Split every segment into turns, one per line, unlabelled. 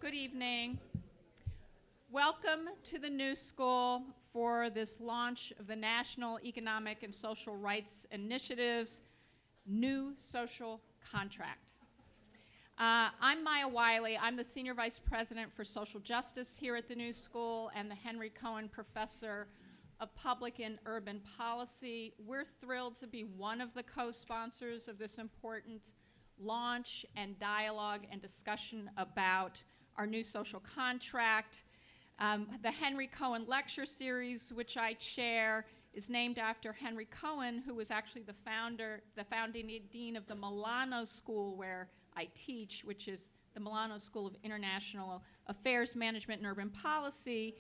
Good evening. Welcome to the New School for this launch of the National Economic and Social Rights Initiative's New Social Contract. I'm Maya Wiley. I'm the Senior Vice President for Social Justice here at the New School and the Henry Cohen Professor of Public and Urban Policy. We're thrilled to be one of the co-sponsors of this important launch and dialogue and discussion about our new social contract. The Henry Cohen Lecture Series, which I chair, is named after Henry Cohen, who was actually the founding dean of the Milano School where I teach, which is the Milano School of International Affairs, Management, and Urban Policy.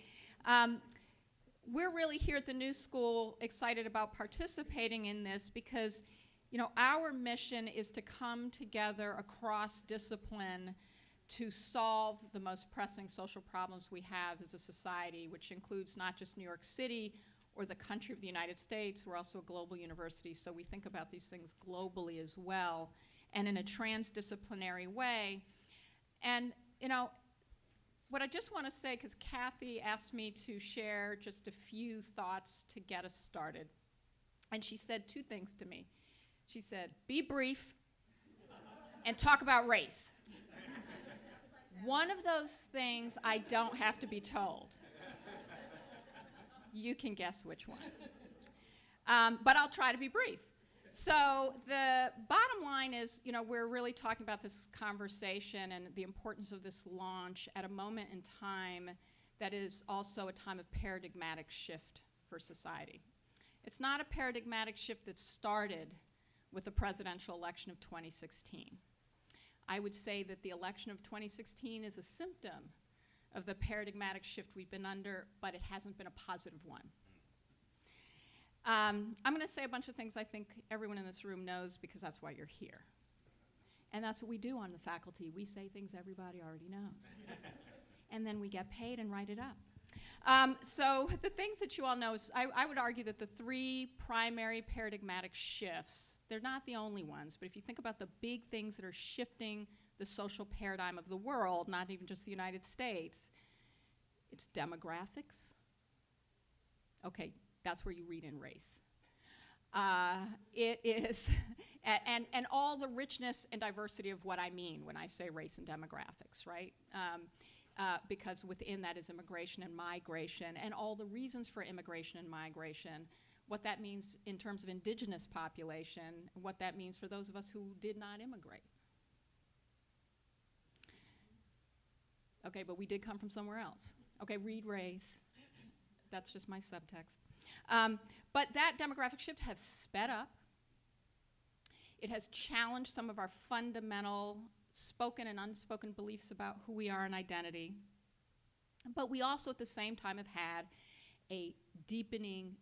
We're really here at the New School excited about participating in this because, you know, our mission is to come together across discipline to solve the most pressing social problems we have as a society, which includes not just New York City or the country of the United States. We're also a global university, so we think about these things globally as well, and in a transdisciplinary way. And, you know, what I just want to say, because Cathy asked me to share just a few thoughts to get us started. And she said two things to me. She said, be brief and talk about race. One of those things I don't have to be told. You can guess which one. But I'll try to be brief. So the bottom line is, you know, we're really talking about this conversation and the importance of this launch at a moment in time that is also a time of paradigmatic shift for society. It's not a paradigmatic shift that started with the presidential election of 2016. I would say that the election of 2016 is a symptom of the paradigmatic shift we've been under, but it hasn't been a positive one. I'm going to say a bunch of things I think everyone in this room knows because that's why you're here. And that's what we do on the faculty. We say things everybody already knows. And then we get paid and write it up. So the things that you all know is, I would argue that the three primary paradigmatic shifts, they're not the only ones, but if you think about the big things that are shifting the social paradigm of the world, not even just the United States, it's demographics. Okay, that's where you read in race. It is, and all the richness and diversity of what I mean when I say race and demographics, right? Because within that is immigration and migration, and all the reasons for immigration and migration, what that means in terms of indigenous population, what that means for those of us who did not immigrate. Okay, but we did come from somewhere else. Okay, read race. That's just my subtext. But that demographic shift has sped up. It has challenged some of our fundamental spoken and unspoken beliefs about who we are and identity. But we also at the same time have had a deepening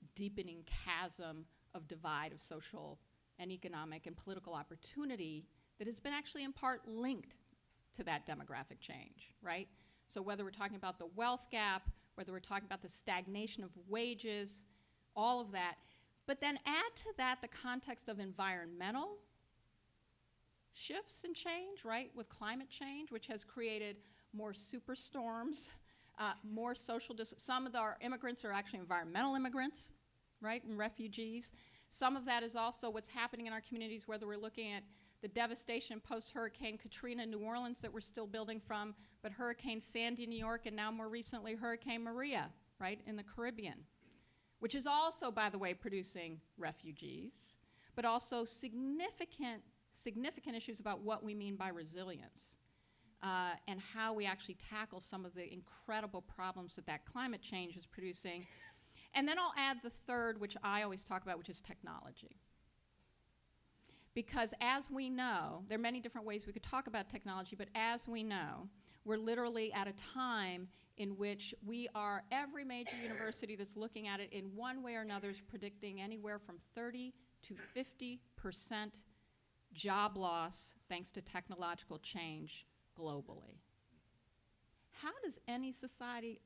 chasm of divide of social and economic and political opportunity that has been actually in part linked to that demographic change, right? So whether we're talking about the wealth gap, whether we're talking about the stagnation of wages, all of that. But then add to that the context of environmental shifts and change, right, with climate change, which has created more superstorms, more social some of our immigrants are actually environmental immigrants, right, and refugees. Some of that is also what's happening in our communities, whether we're looking at the devastation post-Hurricane Katrina in New Orleans that we're still building from, but Hurricane Sandy in New York, and now more recently Hurricane Maria, right, in the Caribbean, which is also, by the way, producing refugees, but also significant issues about what we mean by resilience and how we actually tackle some of the incredible problems that climate change is producing. And then I'll add the third, which I always talk about, which is technology. Because as we know, there are many different ways we could talk about technology, but as we know, we're literally at a time in which every major university that's looking at it in one way or another is predicting anywhere from 30 to 50% job loss thanks to technological change globally. How does any society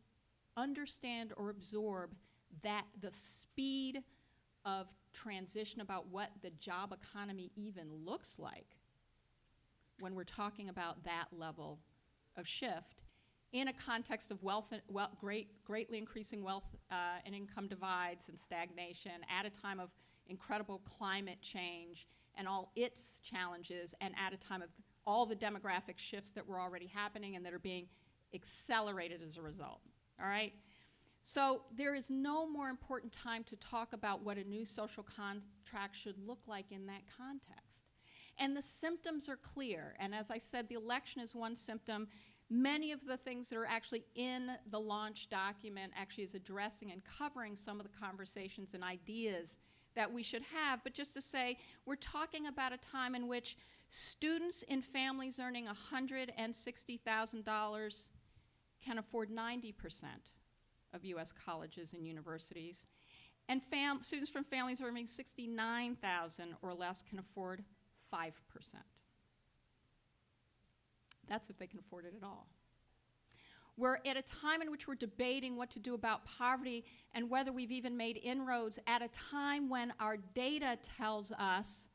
understand or absorb that the speed of transition about what the job economy even looks like when we're talking about that level of shift? in a context of wealth and greatly increasing wealth and income divides and stagnation, at a time of incredible climate change and all its challenges, and at a time of all the demographic shifts that were already happening and that are being accelerated as a result, all right? So there is no more important time to talk about what a new social contract should look like in that context. And the symptoms are clear, and as I said, the election is one symptom. Many of the things that are actually in the launch document actually is addressing and covering some of the conversations and ideas that we should have. But just to say, we're talking about a time in which students in families earning $160,000 can afford 90% of US colleges and universities, and students from families earning $69,000 or less can afford 5%. That's if they can afford it at all. We're at a time in which we're debating what to do about poverty and whether we've even made inroads, at a time when our data tells us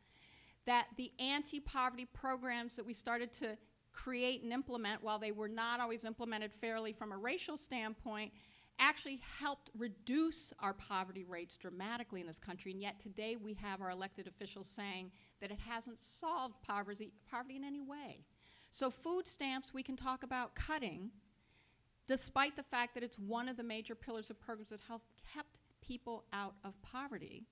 that the anti-poverty programs that we started to create and implement, while they were not always implemented fairly from a racial standpoint, actually helped reduce our poverty rates dramatically in this country. And yet today we have our elected officials saying that it hasn't solved poverty in any way. So food stamps we can talk about cutting, despite the fact that it's one of the major pillars of programs that have kept people out of poverty.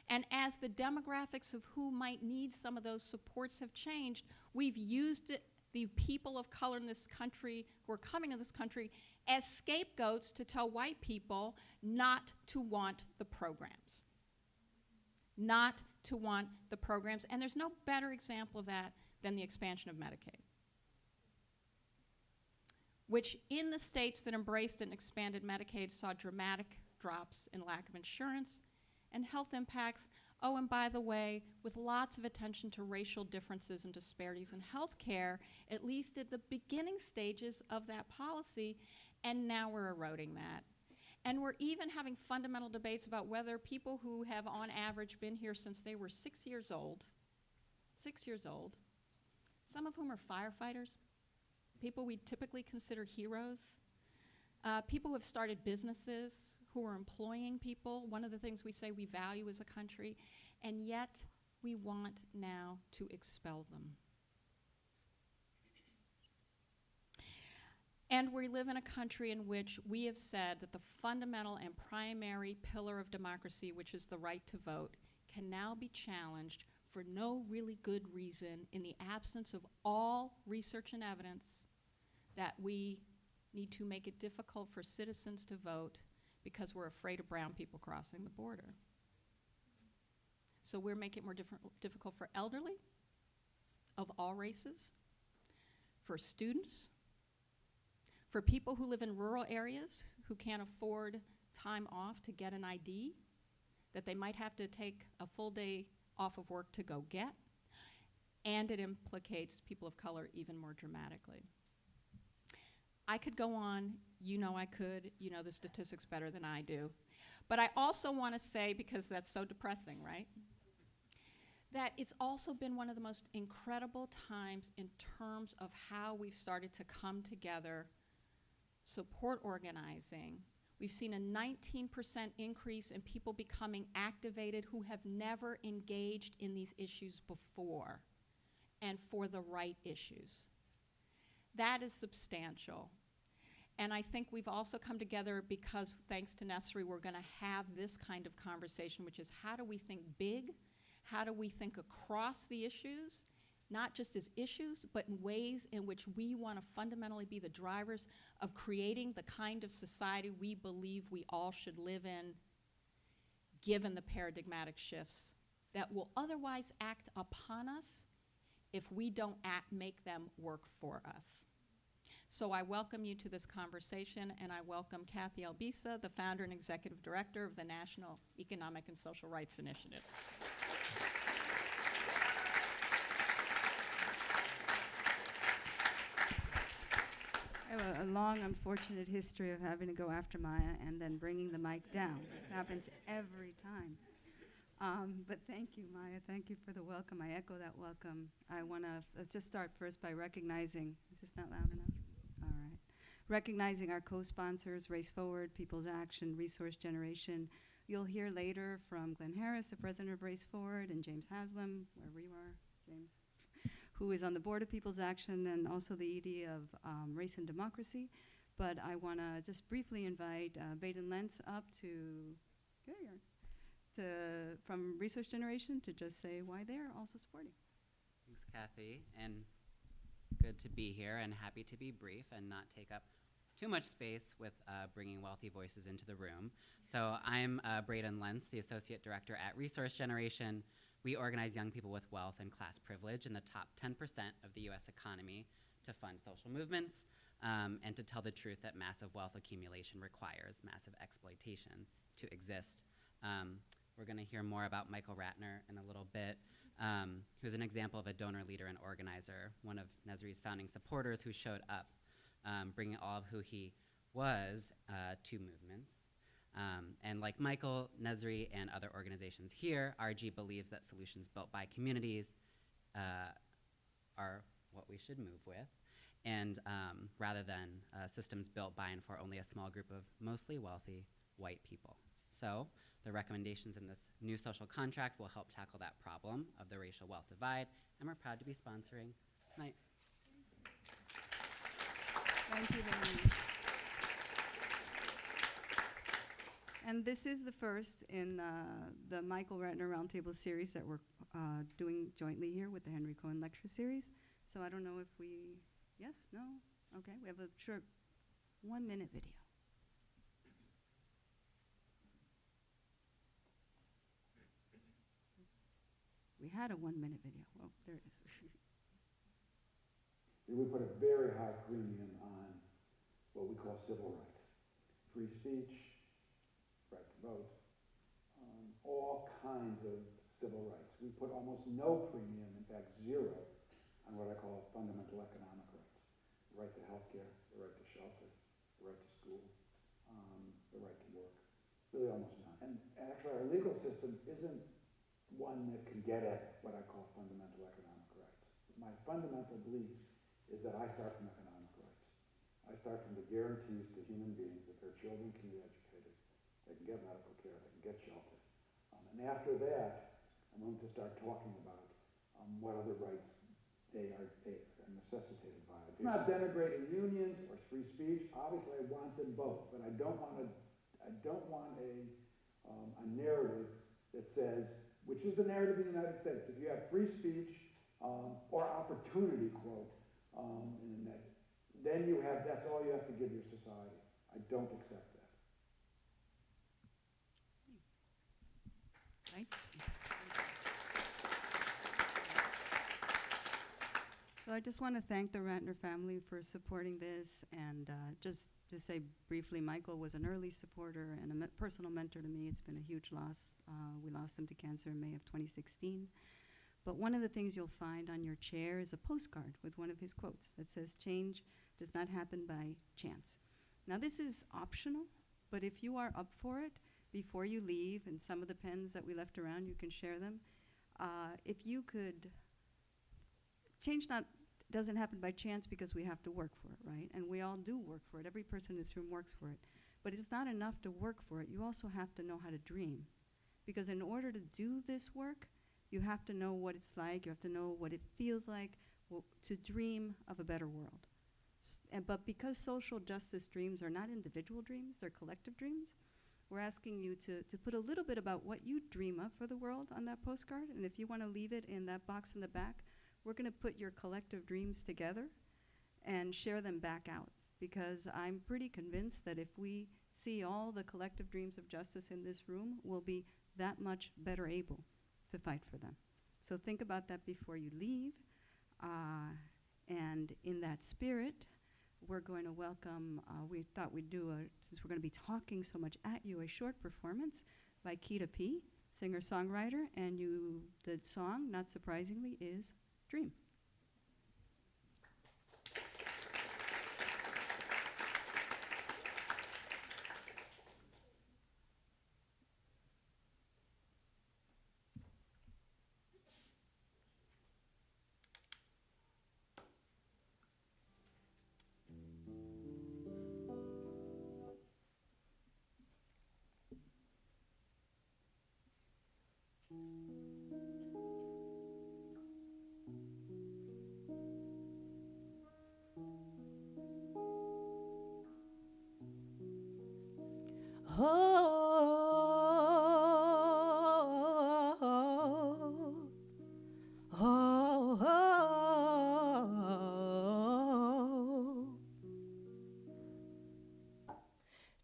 And as the demographics of who might need some of those supports have changed, we've used it, the people of color in this country who are coming to this country, as scapegoats to tell white people not to want the programs. Not to want the programs. And there's no better example of that than the expansion of Medicaid, which in the states that embraced and expanded Medicaid saw dramatic drops in lack of insurance and health impacts. Oh, and by the way, with lots of attention to racial differences and disparities in health care, at least at the beginning stages of that policy, and now we're eroding that. And we're even having fundamental debates about whether people who have on average been here since they were 6 years old, some of whom are firefighters, people we typically consider heroes, people who have started businesses, who are employing people, one of the things we say we value as a country, and yet we want now to expel them. And we live in a country in which we have said that the fundamental and primary pillar of democracy, which is the right to vote, can now be challenged for no really good reason in the absence of all research and evidence that we need to make it difficult for citizens to vote because we're afraid of brown people crossing the border. So we're making it more difficult for elderly of all races, for students, for people who live in rural areas who can't afford time off to get an ID that they might have to take a full day off of work to go get, and it implicates people of color even more dramatically. I could go on, you know I could, you know the statistics better than I do, but I also want to say, because that's so depressing, right, that it's also been one of the most incredible times in terms of how we've started to come together, support organizing. We've seen a 19% increase in people becoming activated who have never engaged in these issues before, and for the right issues. That is substantial. And I think we've also come together because, thanks to NESRI, we're going to have this kind of conversation, which is how do we think big? How do we think across the issues? Not just as issues, but in ways in which we want to fundamentally be the drivers of creating the kind of society we believe we all should live in, given the paradigmatic shifts that will otherwise act upon us if we don't make them work for us. So I welcome you to this conversation, and I welcome Cathy Albisa, the founder and executive director of the National Economic and Social Rights Initiative.
I have a long, unfortunate history of having to go after Maya and then bringing the mic down. This happens every time. But thank you, Maya. Thank you for the welcome. I echo that welcome. I want to just start first by recognizing, is this not loud enough? All right. recognizing our co-sponsors, Race Forward, People's Action, Resource Generation. You'll hear later from Glenn Harris, the president of Race Forward, and James Haslam, wherever you are, James, who is on the board of People's Action and also the ED of Race and Democracy. But I want to just briefly invite Baden Lentz up to, there you are, from Resource Generation to just say why they're also supporting.
Thanks, Cathy, and good to be here and happy to be brief and not take up too much space with bringing wealthy voices into the room. So I'm Braden Lentz, the Associate Director at Resource Generation. We organize young people with wealth and class privilege in the top 10% of the US economy to fund social movements and to tell the truth that massive wealth accumulation requires massive exploitation to exist. We're gonna hear more about Michael Ratner in a little bit, who's an example of a donor, leader, and organizer, one of NESRI's founding supporters who showed up, bringing all of who he was to movements. And like Michael, NESRI, and other organizations here, RG believes that solutions built by communities are what we should move with, and rather than systems built by and for only a small group of mostly wealthy white people. So the recommendations in this new social contract will help tackle that problem of the racial wealth divide, and we're proud to be sponsoring tonight.
Thank you very much. And this is the first in the Michael Ratner Roundtable series that we're doing jointly here with the Henry Cohen Lecture Series. So I don't know if we, yes, no? Okay, we have a short 1-minute video. We had a 1-minute video. Oh, there it is.
We put a very high premium on what we call civil rights. Free speech, right to vote, all kinds of civil rights. We put almost no premium, in fact zero, on what I call fundamental economic rights. The right to health care, the right to shelter, the right to school, the right to work. Really almost none. And actually our legal system isn't one that can get at what I call fundamental economic rights. My fundamental belief is that I start from economic rights. I start from the guarantees to human beings that their children can be educated, they can get medical care, they can get shelter. And after that, I'm going to start talking about what other rights they are necessitated by. It's not denigrating unions or free speech. Obviously, I want them both, but I don't want a narrative that says, which is the narrative in the United States. If you have free speech or opportunity, quote, and then that's all you have to give your society. I don't accept that.
Right. So I just want to thank the Ratner family for supporting this, and just to say briefly, Michael was an early supporter and a personal mentor to me. It's been a huge loss. We lost him to cancer in May of 2016. But one of the things you'll find on your chair is a postcard with one of his quotes that says, "Change does not happen by chance." Now this is optional, but if you are up for it, before you leave, and some of the pens that we left around, you can share them. If you could, change doesn't happen by chance because we have to work for it, right? And we all do work for it. Every person in this room works for it. But it's not enough to work for it. You also have to know how to dream. Because in order to do this work, you have to know what it's like, you have to know what it feels like to dream of a better world. But because social justice dreams are not individual dreams, they're collective dreams, we're asking you to put a little bit about what you dream of for the world on that postcard. And if you want to leave it in that box in the back, we're going to put your collective dreams together and share them back out. Because I'm pretty convinced that if we see all the collective dreams of justice in this room, we'll be that much better able to fight for them. So think about that before you leave. And in that spirit, we're going to welcome, we thought we'd do, since we're going to be talking so much at you, a short performance by Keita P., singer-songwriter, and the song, not surprisingly, is Dream.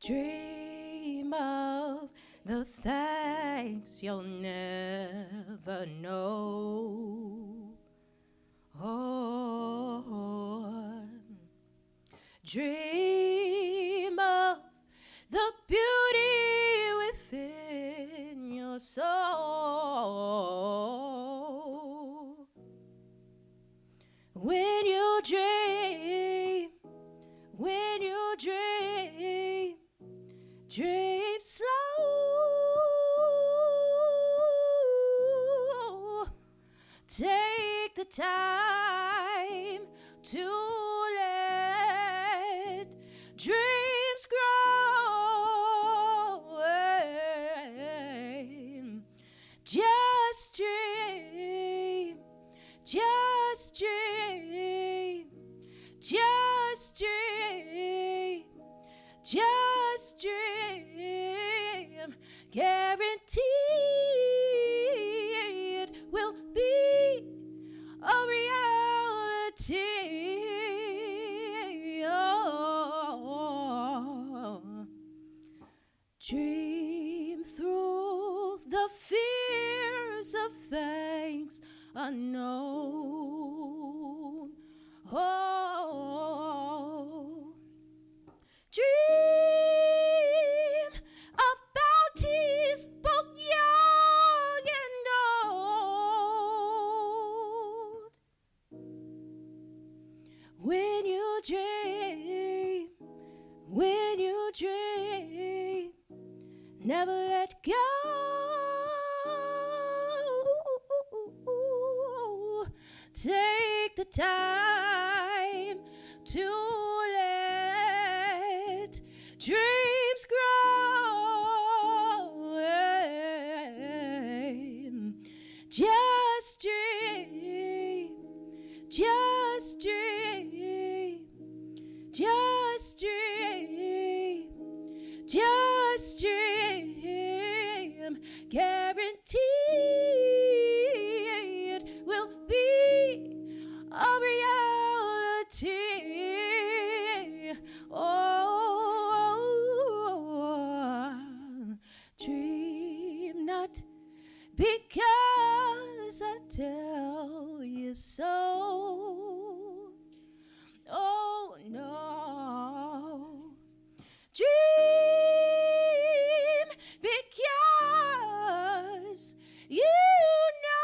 Dream of the things you'll never know. Oh, dream of the beauty within your soul. When you dream, dream slow. Take the time to let dreams grow. Just dream, just dream, just dream, just dream. Guarantee it will be a reality. Oh. Dream through the fears of things unknown. Oh. Dream of bounties both young and old. When you dream, never let go. Take the time to let dreams grow. Just dream, just dream, just dream, just dream. Guarantee it will be a reality. Oh, dream not because I tell you so. Oh no. Dream because you know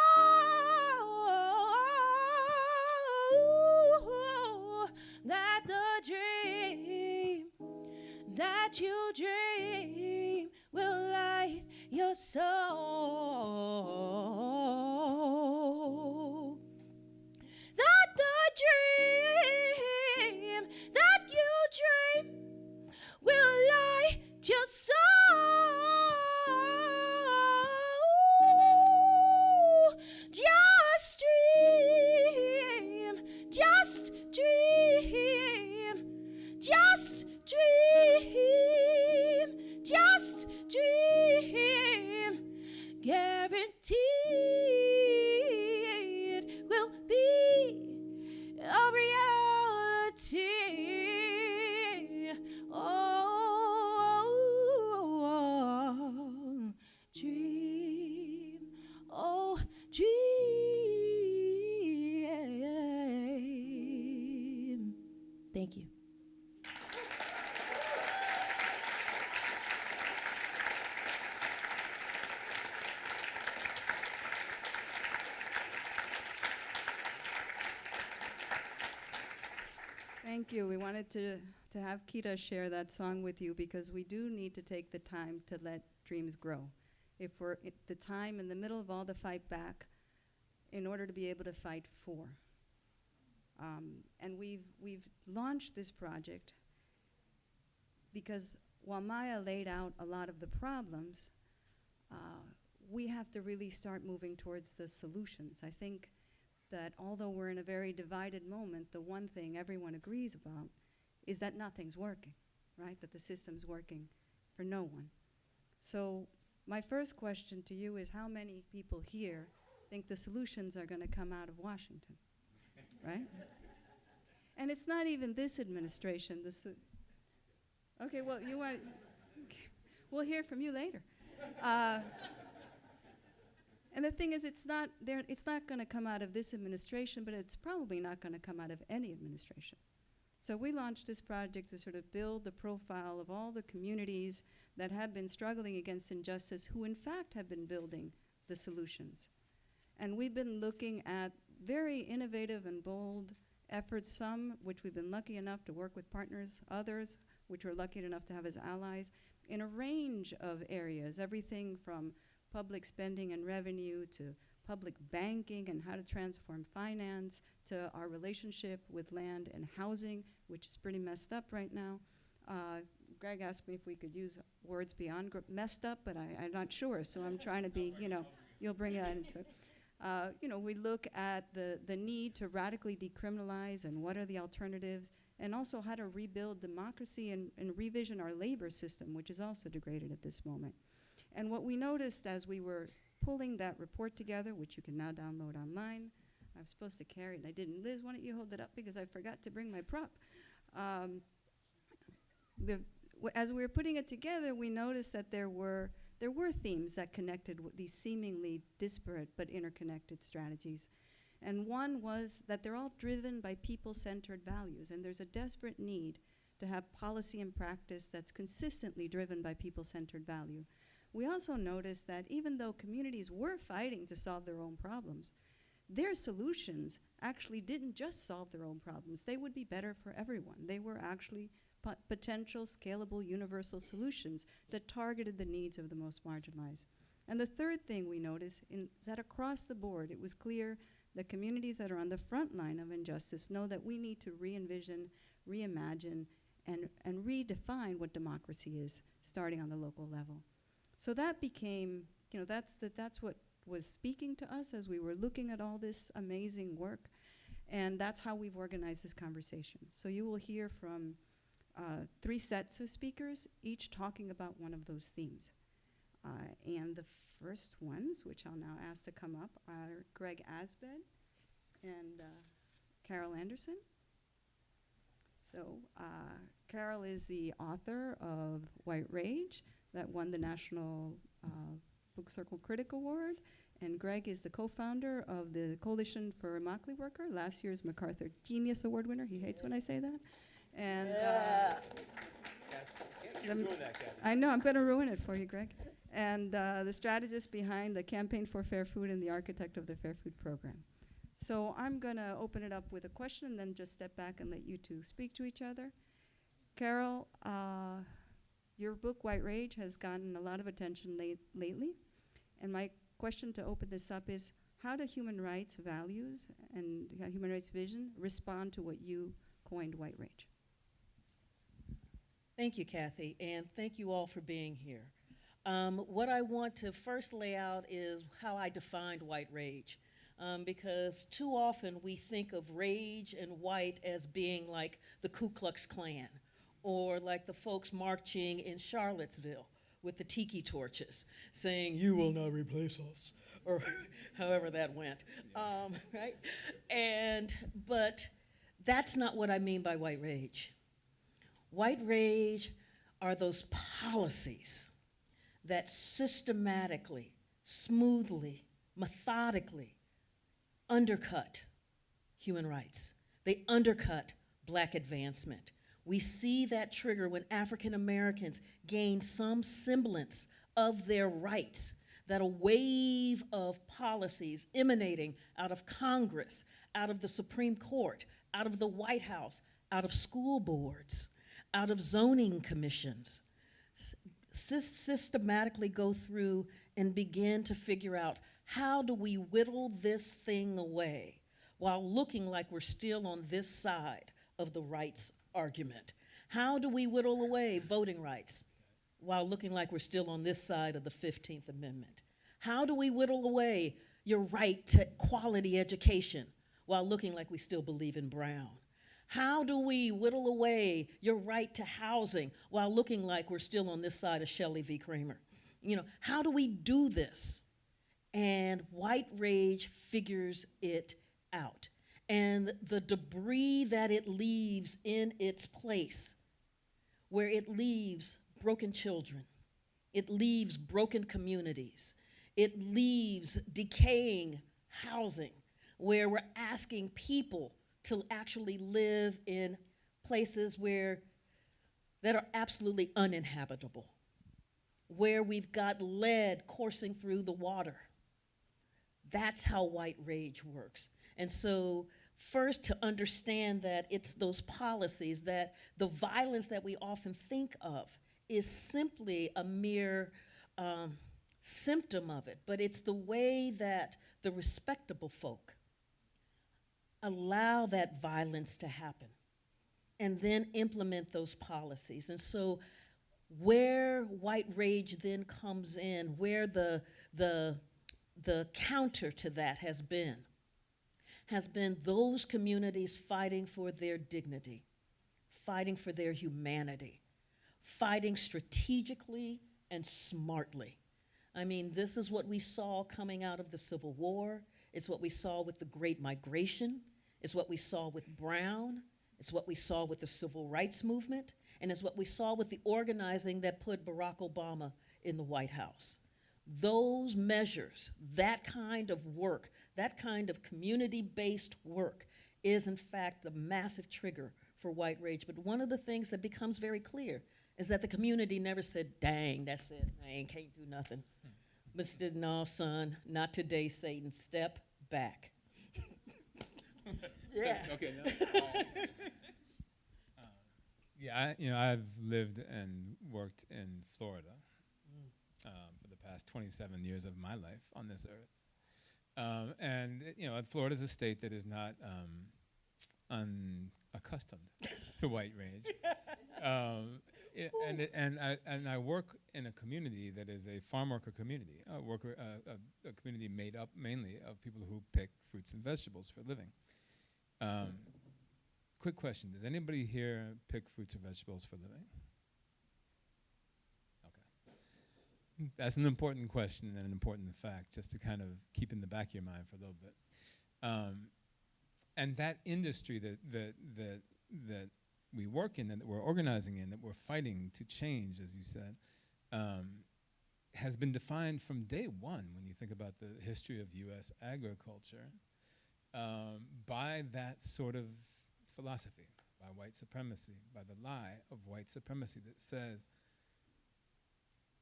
that the dream that you dream will light your soul. That the dream that you dream will light your soul. Just dream, just dream, just dream, just dream. Guaranteed it will be a reality. Oh, dream, oh, dream. Thank you.
Thank you. We wanted to have Kita share that song with you because we do need to take the time to let dreams grow. If we're at the time in the middle of all the fight back, in order to be able to fight for. And we've launched this project because while Maya laid out a lot of the problems, we have to really start moving towards the solutions. I think that although we're in a very divided moment, the one thing everyone agrees about is that nothing's working, right? That the system's working for no one. So my first question to you is, how many people here think the solutions are going to come out of Washington, right? And it's not even this administration. Okay, well, you want, we'll hear from you later. And the thing is, it's not going to come out of this administration, but it's probably not going to come out of any administration. So we launched this project to sort of build the profile of all the communities that have been struggling against injustice, who in fact have been building the solutions. And we've been looking at very innovative and bold efforts, some which we've been lucky enough to work with partners, others which we're lucky enough to have as allies, in a range of areas, everything from public spending and revenue to public banking and how to transform finance, to our relationship with land and housing, which is pretty messed up right now. Greg asked me if we could use words beyond messed up, but I'm not sure, so I'm trying to be, you'll bring that into it. We look at the need to radically decriminalize and what are the alternatives, and also how to rebuild democracy and revision our labor system, which is also degraded at this moment. And what we noticed as we were pulling that report together, which you can now download online, I was supposed to carry it and I didn't. Liz, why don't you hold it up, because I forgot to bring my prop. As we were putting it together, we noticed that there were themes that connected with these seemingly disparate but interconnected strategies. And one was that they're all driven by people-centered values, and there's a desperate need to have policy and practice that's consistently driven by people-centered value. We also noticed that even though communities were fighting to solve their own problems, their solutions actually didn't just solve their own problems. They would be better for everyone. They were actually potential, scalable, universal solutions that targeted the needs of the most marginalized. And the third thing we noticed is that across the board, it was clear that communities that are on the front line of injustice know that we need to re-envision, reimagine, and redefine what democracy is, starting on the local level. So that became, that's what was speaking to us as we were looking at all this amazing work, and that's how we've organized this conversation. So you will hear from 3 sets of speakers, each talking about one of those themes. And the first ones, which I'll now ask to come up, are Greg Asbed and Carol Anderson. So Carol is the author of White Rage, that won the National Book Circle Critic Award. And Greg is the co-founder of the Coalition for Immokalee Workers, last year's MacArthur Genius Award winner. He hates when I say that. And I know, I'm going to ruin it for you, Greg. And the strategist behind the Campaign for Fair Food and the architect of the Fair Food Program. So I'm going to open it up with a question and then just step back and let you two speak to each other. Carol, your book, White Rage, has gotten a lot of attention lately. And my question to open this up is, how do human rights values and human rights vision respond to what you coined White Rage?
Thank you, Cathy, and thank you all for being here. What I want to first lay out is how I defined white rage, because too often we think of rage and white as being like the Ku Klux Klan, or like the folks marching in Charlottesville with the tiki torches saying, "You will not replace us," or however that went, right? But that's not what I mean by white rage. White rage are those policies that systematically, smoothly, methodically undercut human rights. They undercut Black advancement. We see that trigger when African Americans gain some semblance of their rights, that a wave of policies emanating out of Congress, out of the Supreme Court, out of the White House, out of school boards, out of zoning commissions, systematically go through and begin to figure out, how do we whittle this thing away while looking like we're still on this side of the rights argument? How do we whittle away voting rights while looking like we're still on this side of the 15th Amendment? How do we whittle away your right to quality education while looking like we still believe in Brown? How do we whittle away your right to housing while looking like we're still on this side of Shelley v. Kramer, How do we do this? And white rage figures it out. And the debris that it leaves in its place, where it leaves broken children, it leaves broken communities, it leaves decaying housing, where we're asking people to actually live in places that are absolutely uninhabitable, where we've got lead coursing through the water. That's how white rage works. And so first, to understand that it's those policies, that the violence that we often think of is simply a mere symptom of it, but it's the way that the respectable folk allow that violence to happen and then implement those policies. And so where white rage then comes in, where the counter to that has been those communities fighting for their dignity, fighting for their humanity, fighting strategically and smartly. I mean, this is what we saw coming out of the Civil War. It's what we saw with the Great Migration. It's what we saw with Brown. It's what we saw with the Civil Rights Movement. And it's what we saw with the organizing that put Barack Obama in the White House. Those measures, that kind of work, that kind of community-based work is in fact the massive trigger for white rage. But one of the things that becomes very clear is that the community never said, dang, that's it, man, can't do nothing. But said, no, son, not today, Satan, step back. Yeah.
Okay. I've lived and worked in Florida for the past 27 years of my life on this earth. And Florida is a state that is not unaccustomed to white rage. And I work in a community that is a farm worker community, a community made up mainly of people who pick fruits and vegetables for a living. Quick question, does anybody here pick fruits or vegetables for a living? Okay. That's an important question and an important fact, just to kind of keep in the back of your mind for a little bit. And that industry that we work in and that we're organizing in, that we're fighting to change, as you said, has been defined from day one, when you think about the history of U.S. agriculture, by that sort of philosophy, by white supremacy, by the lie of white supremacy that says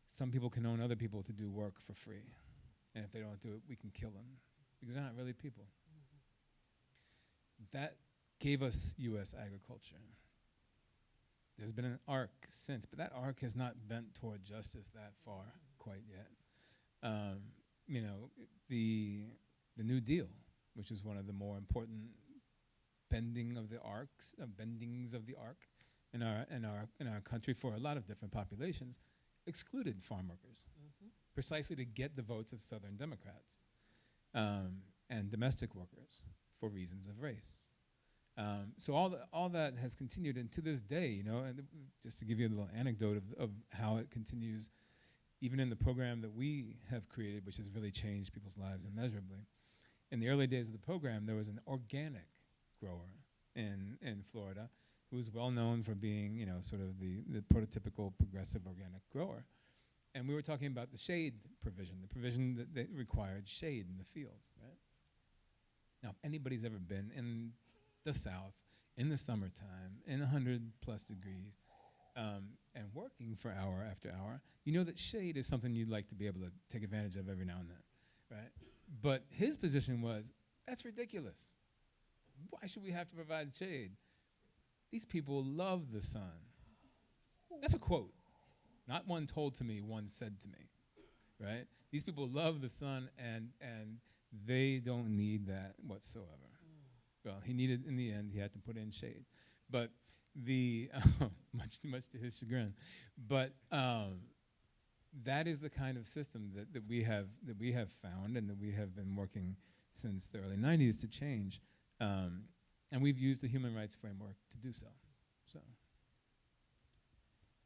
some people can own other people to do work for free, and if they don't do it, we can kill them, because they're not really people. That gave us U.S. agriculture. There's been an arc since, but that arc has not bent toward justice that far quite yet. The New Deal, which is one of the more important bendings of the arc in our country for a lot of different populations, excluded farm workers, precisely to get the votes of Southern Democrats and domestic workers for reasons of race. So all that has continued, and to this day, and just to give you a little anecdote of how it continues, even in the program that we have created, which has really changed people's lives immeasurably. In the early days of the program, there was an organic grower in Florida who was well known for being, sort of the prototypical progressive organic grower. And we were talking about the shade provision, the provision that required shade in the fields, right? Now, if anybody's ever been in the South in the summertime in 100+ degrees and working for hour after hour, you know that shade is something you'd like to be able to take advantage of every now and then, right? But his position was, that's ridiculous. Why should we have to provide shade? These people love the sun. That's a quote. Not one told to me, one said to me, right? These people love the sun and they don't need that whatsoever. Well, he needed, in the end, he had to put in shade. But much to his chagrin. But that is the kind of system that we have found and that we have been working since the early 90s to change. And we've used the human rights framework to do so.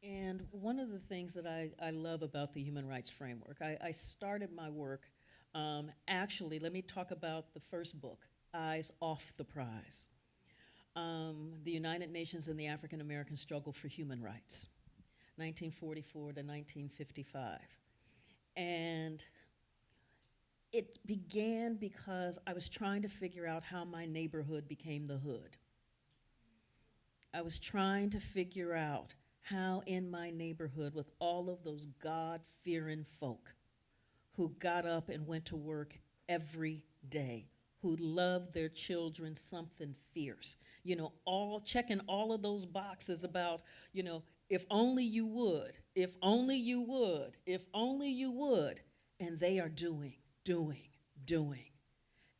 And one of the things that I love about the human rights framework, I started my work, actually, let me talk about the first book, Eyes Off the Prize. The United Nations and the African American Struggle for Human Rights, 1944 to 1955. And it began because I was trying to figure out how my neighborhood became the hood. I was trying to figure out how in my neighborhood, with all of those God-fearing folk who got up and went to work every day, who loved their children something fierce, you know, all checking all of those boxes about, you know, if only you would, if only you would, if only you would, and they are doing.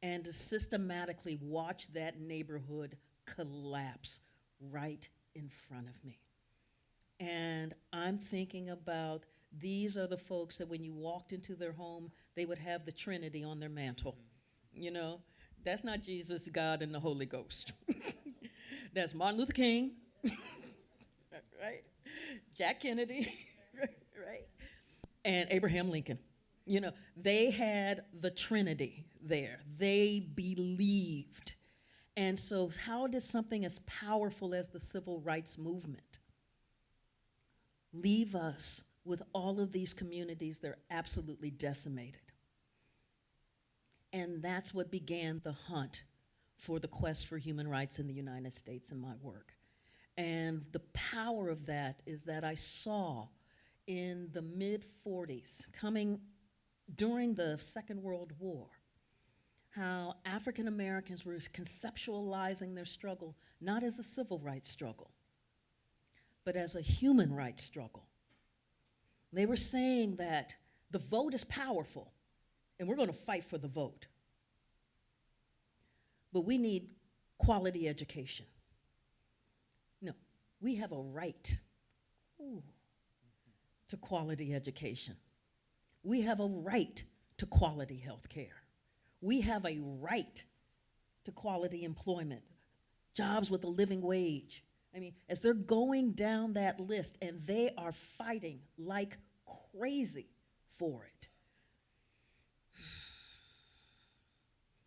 And to systematically watch that neighborhood collapse right in front of me. And I'm thinking about, these are the folks that when you walked into their home, they would have the Trinity on their mantle. You know, that's not Jesus, God, and the Holy Ghost. That's Martin Luther King, right? Jack Kennedy, right? And Abraham Lincoln. You know, they had the Trinity there. They believed. And so how did something as powerful as the civil rights movement leave us with all of these communities that are absolutely decimated? And that's what began the hunt for the quest for human rights in the United States in my work. And the power of that is that I saw in the mid-40s, coming during the Second World War, how African Americans were conceptualizing their struggle not as a civil rights struggle, but as a human rights struggle. They were saying that the vote is powerful, and we're going to fight for the vote. But we need quality education. No, we have a right to quality education. We have a right to quality health care. We have a right to quality employment, jobs with a living wage. I mean, as they're going down that list, and they are fighting like crazy for it.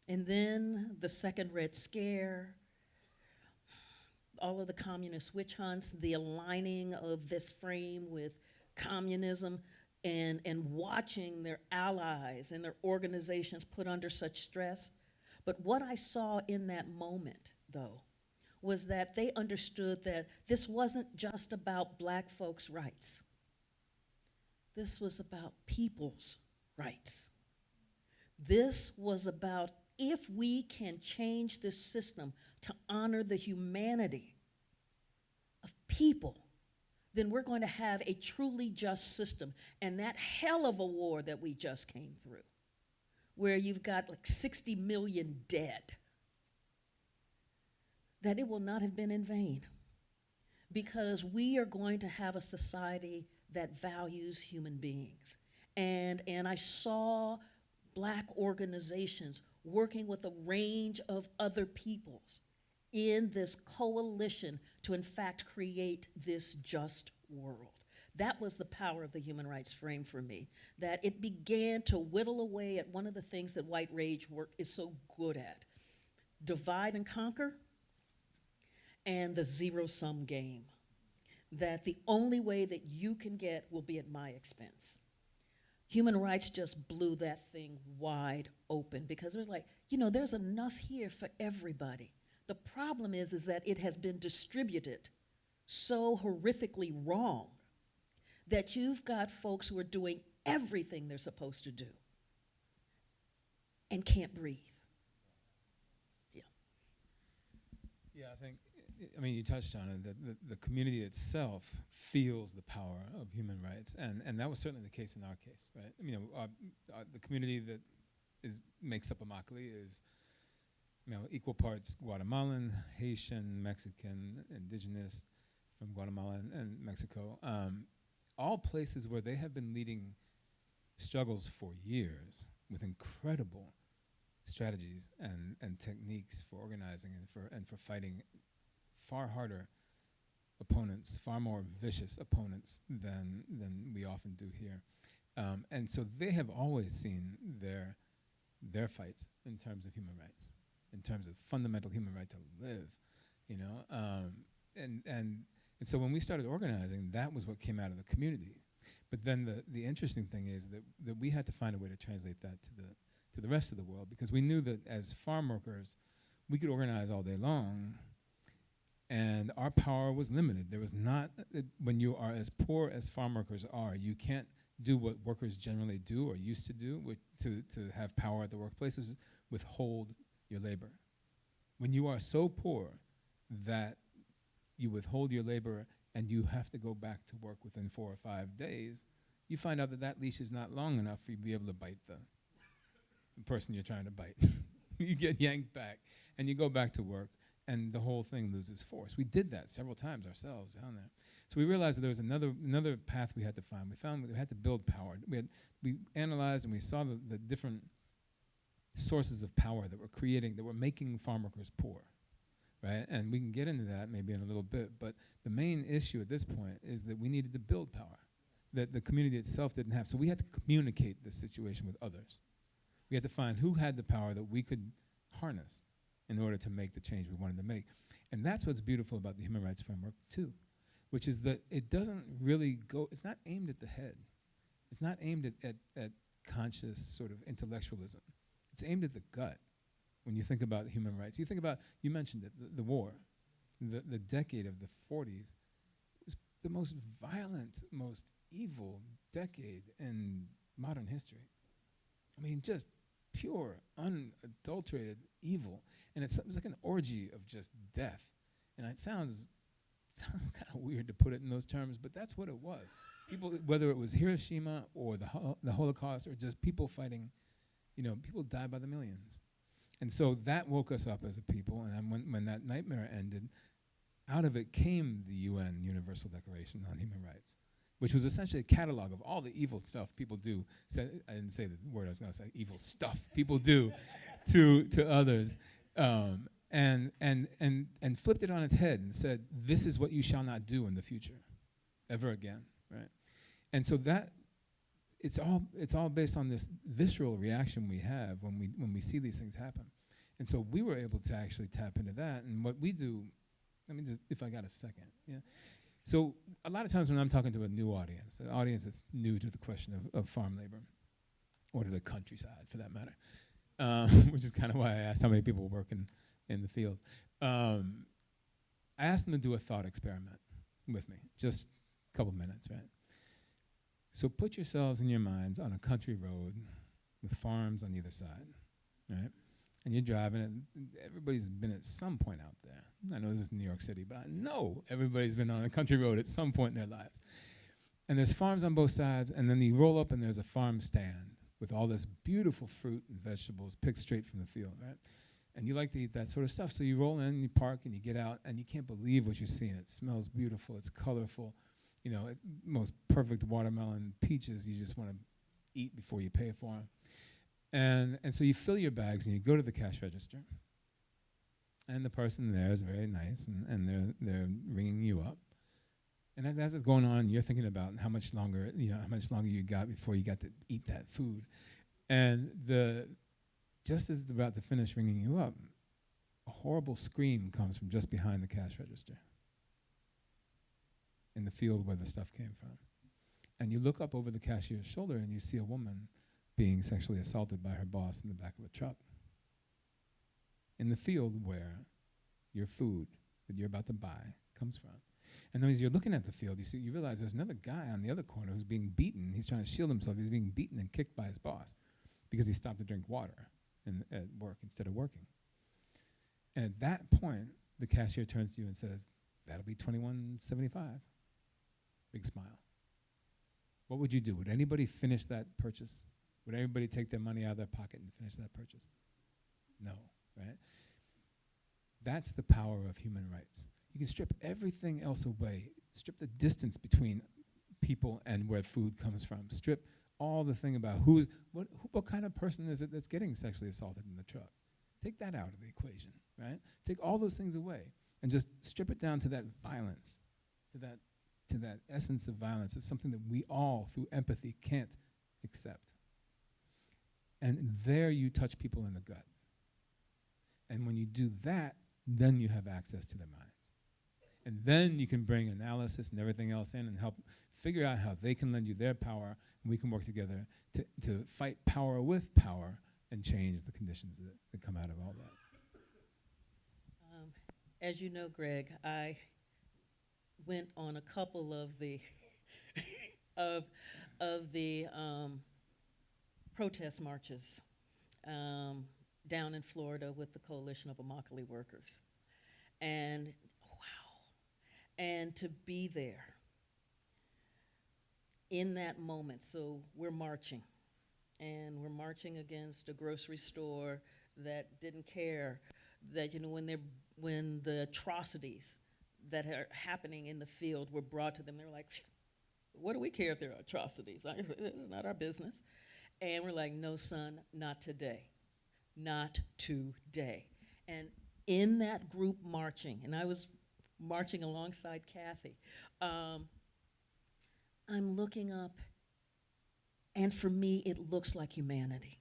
And then the second Red Scare, all of the communist witch hunts, the aligning of this frame with communism, and watching their allies and their organizations put under such stress. But what I saw in that moment, though, was that they understood that this wasn't just about black folks' rights. This was about people's rights. This was about, if we can change this system to honor the humanity of people, then we're going to have a truly just system. And that hell of a war that we just came through, where you've got like 60 million dead, that it will not have been in vain, because we are going to have a society that values human beings. And I saw black organizations working with a range of other peoples in this coalition to in fact create this just world. That was the power of the human rights frame for me, that it began to whittle away at one of the things that white rage work is so good at: divide and conquer, and the zero-sum game, that the only way that you can get will be at my expense. Human rights just blew that thing wide open, because it was like, you know, there's enough here for everybody. The problem is that it has been distributed so horrifically wrong that you've got folks who are doing everything they're supposed to do and can't breathe. Yeah.
Yeah, I mean, you touched on it, that the community itself feels the power of human rights, and that was certainly the case in our case, right? You know, the community that makes up Immokalee is, you know, equal parts Guatemalan, Haitian, Mexican, indigenous from Guatemala and Mexico, all places where they have been leading struggles for years with incredible strategies and techniques for organizing and for fighting far harder opponents, far more vicious opponents than we often do here. And so they have always seen their fights in terms of human rights, in terms of fundamental human right to live, you know. And so when we started organizing, that was what came out of the community. But then the interesting thing is that we had to find a way to translate that to the rest of the world, because we knew that as farm workers, we could organize all day long, and our power was limited. There was not, when you are as poor as farm workers are, you can't do what workers generally do or used to do to have power at the workplaces, withhold your labor. When you are so poor that you withhold your labor and you have to go back to work within 4 or 5 days, you find out that leash is not long enough for you to be able to bite the person you're trying to bite. You get yanked back and you go back to work, and the whole thing loses force. We did that several times ourselves down there. So we realized that there was another path we had to find. We found we had to build power. We analyzed and we saw the different sources of power that were making farm workers poor, right? And we can get into that maybe in a little bit, but the main issue at this point is that we needed to build power that the community itself didn't have. So we had to communicate this situation with others. We had to find who had the power that we could harness in order to make the change we wanted to make. And that's what's beautiful about the human rights framework too, which is that it doesn't really it's not aimed at the head. It's not aimed at conscious sort of intellectualism. It's aimed at the gut when you think about human rights. You think about, you mentioned it, the war, the decade of the 40s was the most violent, most evil decade in modern history. I mean, just pure, unadulterated evil. And it was like an orgy of just death. And it sounds kind of weird to put it in those terms, but that's what it was. People, whether it was Hiroshima or the Holocaust or just people fighting, people died by the millions. And so that woke us up as a people, and when that nightmare ended, out of it came the UN Universal Declaration on Human Rights, which was essentially a catalog of all the evil stuff people do. I didn't say the word I was going to say, evil stuff people do to others, and flipped it on its head and said, this is what you shall not do in the future, ever again, right? And so that, it's all based on this visceral reaction we have when we see these things happen. And so we were able to actually tap into that. And what we do, if I got a second, yeah. So a lot of times when I'm talking to a new audience, an audience that's new to the question of farm labor, or to the countryside for that matter, which is kind of why I asked how many people work in the field. I asked them to do a thought experiment with me, just a couple minutes, right? So put yourselves in your minds on a country road with farms on either side, right? And you're driving, and everybody's been at some point out there. I know this is New York City, but I know everybody's been on a country road at some point in their lives. And there's farms on both sides, and then you roll up and there's a farm stand with all this beautiful fruit and vegetables picked straight from the field, right? And you like to eat that sort of stuff, so you roll in, you park, and you get out, and you can't believe what you're seeing. It smells beautiful, it's colorful, most perfect watermelon, peaches you just want to eat before you pay for them. And so you fill your bags and you go to the cash register, and the person there is very nice, and they're ringing you up. And as it's going on, you're thinking about how much longer you got before you got to eat that food. And just as they're about to finish ringing you up, a horrible scream comes from just behind the cash register in the field where the stuff came from. And you look up over the cashier's shoulder and you see a woman being sexually assaulted by her boss in the back of a truck. In the field where your food that you're about to buy comes from. And then as you're looking at the field, you realize there's another guy on the other corner who's being beaten. He's trying to shield himself. He's being beaten and kicked by his boss because he stopped to drink water at work instead of working. And at that point, the cashier turns to you and says, "That'll be $21.75. Big smile. What would you do? Would anybody finish that purchase? Would anybody take their money out of their pocket and finish that purchase? No, right? That's the power of human rights. You can strip everything else away, strip the distance between people and where food comes from, strip all the thing about what kind of person is it that's getting sexually assaulted in the truck. Take that out of the equation, right? Take all those things away and just strip it down to that violence to that essence of violence is something that we all, through empathy, can't accept. And there you touch people in the gut. And when you do that, then you have access to their minds. And then you can bring analysis and everything else in and help figure out how they can lend you their power, and we can work together to fight power with power and change the conditions that come out of all that.
As you know, Greg, I went on a couple of the protest marches down in Florida with the Coalition of Immokalee Workers. And wow, and to be there in that moment. So we're marching, and we're marching against a grocery store that didn't care that, you know, when the atrocities that are happening in the field were brought to them, they were like, what do we care if there are atrocities? It's not our business. And we're like, no, son, not today. Not today. And in that group marching, and I was marching alongside Cathy, I'm looking up, and for me, it looks like humanity.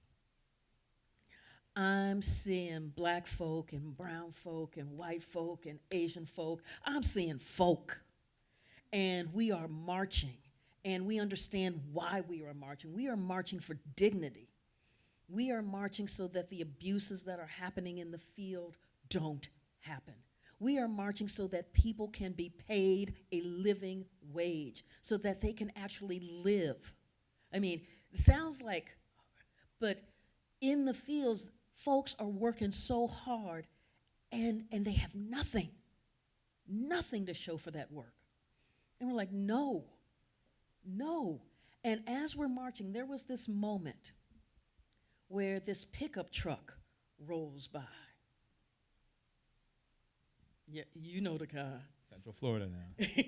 I'm seeing black folk and brown folk and white folk and Asian folk. I'm seeing folk. And we are marching. And we understand why we are marching. We are marching for dignity. We are marching so that the abuses that are happening in the field don't happen. We are marching so that people can be paid a living wage, so that they can actually live. I mean, it sounds like, but in the fields, folks are working so hard, and they have nothing to show for that work. And we're like, no. And as we're marching, there was this moment where this pickup truck rolls by. Yeah, you know the kind.
Central Florida now.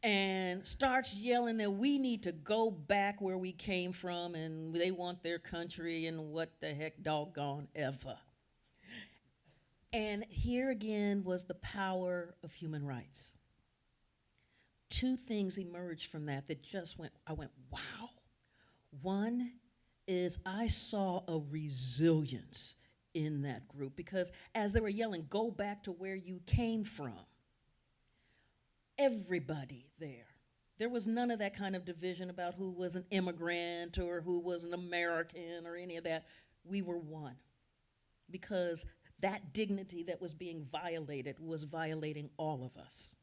And starts yelling that we need to go back where we came from, and they want their country and what the heck doggone ever. And here again was the power of human rights. Two things emerged from that just I went, wow. One is I saw a resilience in that group, because as they were yelling, go back to where you came from, everybody there was none of that kind of division about who was an immigrant or who was an American or any of that. We were one, because that dignity that was being violated was violating all of us.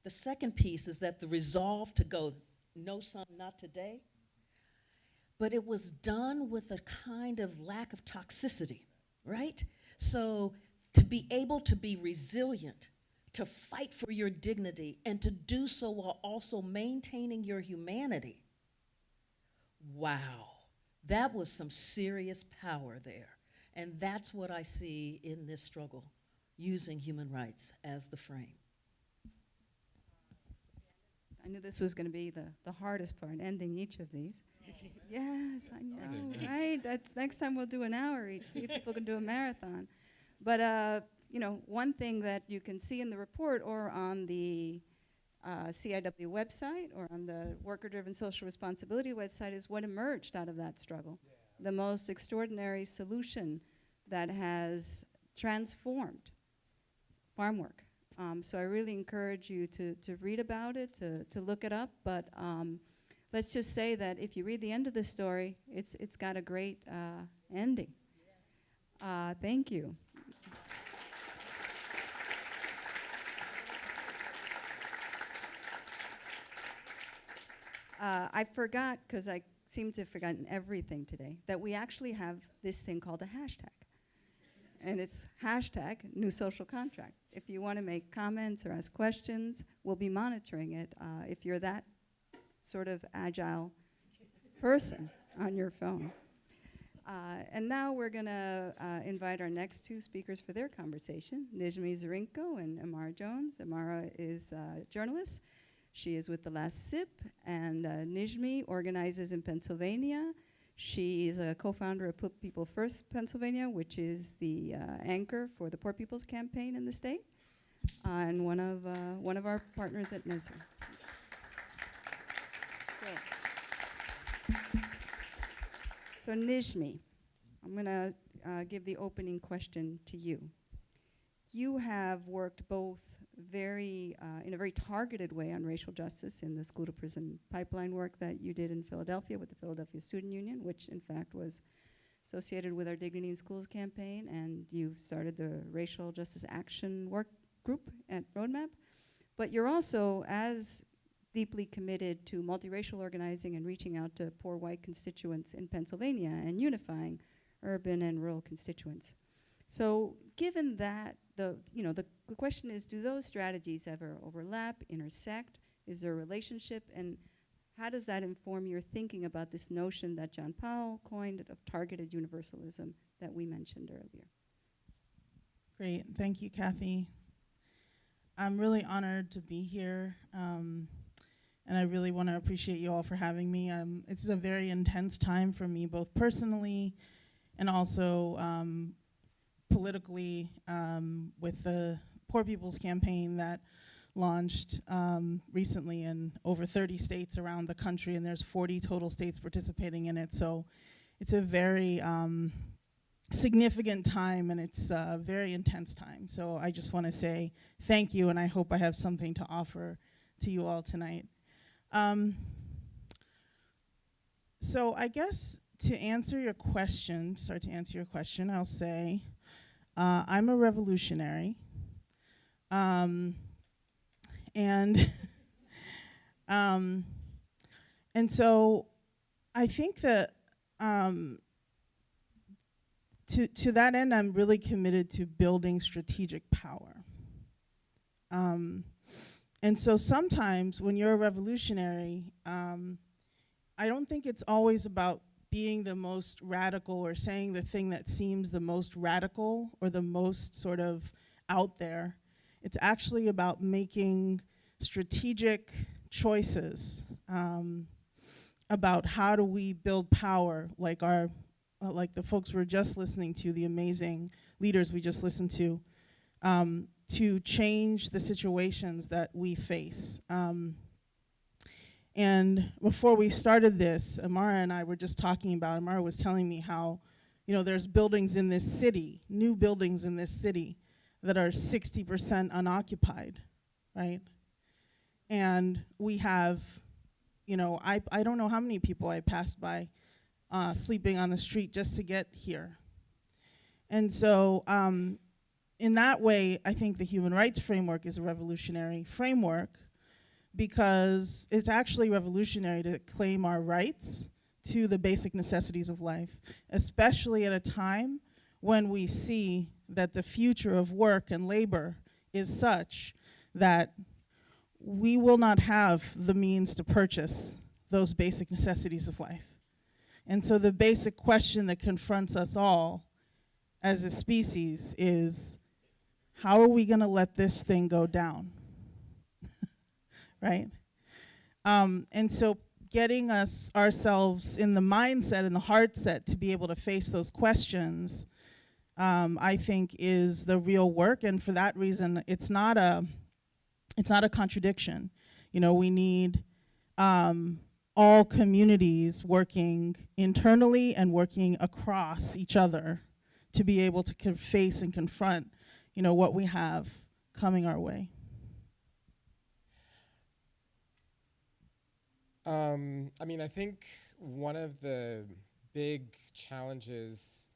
The second piece is that the resolve to go, no, son, not today, but it was done with a kind of lack of toxicity, right? So to be able to be resilient, to fight for your dignity, and to do so while also maintaining your humanity, wow, that was some serious power there. And that's what I see in this struggle, using human rights as the frame.
I knew this was going to be the hardest part, ending each of these. Yes, I know, right? That's next time we'll do an hour each, see if people can do a marathon. But, you know, one thing that you can see in the report or on the CIW website or on the Worker-Driven Social Responsibility website is what emerged out of that struggle. Yeah. The most extraordinary solution that has transformed farm work. So I really encourage you to read about it, to look it up. But let's just say that if you read the end of the story, it's got a great ending. Thank you. I forgot, because I seem to have forgotten everything today, that we actually have this thing called a hashtag. And it's hashtag New Social Contract. If you want to make comments or ask questions, we'll be monitoring it if you're that sort of agile person on your phone. And now we're going to invite our next two speakers for their conversation, Nijmie Dzurinko and Imara Jones. Imara is a journalist. She is with the last SIP, and Nijmie organizes in Pennsylvania. She is a co-founder of Put People First Pennsylvania, which is the anchor for the Poor People's Campaign in the state. and one of our partners at NESRI. So Nijmie, I'm going to give the opening question to you. You have worked both in a very targeted way on racial justice in the school to prison pipeline work that you did in Philadelphia with the Philadelphia Student Union, which in fact was associated with our Dignity in Schools campaign, and you started the Racial Justice Action Work Group at Roadmap. But you're also as deeply committed to multiracial organizing and reaching out to poor white constituents in Pennsylvania and unifying urban and rural constituents. So given that, the question is, do those strategies ever overlap, intersect? Is there a relationship? And how does that inform your thinking about this notion that John Powell coined of targeted universalism that we mentioned earlier?
Great, thank you, Cathy. I'm really honored to be here, and I really want to appreciate you all for having me. It's a very intense time for me, both personally and also politically, with the Poor People's Campaign that launched recently in over 30 states around the country, and there's 40 total states participating in it. So it's a very significant time, and it's a very intense time. So I just want to say thank you, and I hope I have something to offer to you all tonight. So I guess to answer your question, I'll say I'm a revolutionary. And so I think that to that end, I'm really committed to building strategic power. And so sometimes when you're a revolutionary, I don't think it's always about being the most radical or saying the thing that seems the most radical or the most sort of out there. It's actually about making strategic choices about how do we build power, like the folks we're just listening to, the amazing leaders we just listened to change the situations that we face. And before we started this, Imara and I were just talking about, Imara was telling me how, there's buildings in this city, new buildings in this city, that are 60% unoccupied, right? And we have, I don't know how many people I passed by sleeping on the street just to get here. And so in that way, I think the human rights framework is a revolutionary framework, because it's actually revolutionary to claim our rights to the basic necessities of life, especially at a time when we see that the future of work and labor is such that we will not have the means to purchase those basic necessities of life. And so the basic question that confronts us all as a species is, how are we going to let this thing go down? Right? And so getting ourselves in the mindset and the heart set to be able to face those questions, I think is the real work. And for that reason, it's not a contradiction. We need all communities working internally and working across each other to be able to face and confront, what we have coming our way.
I think one of the big challenges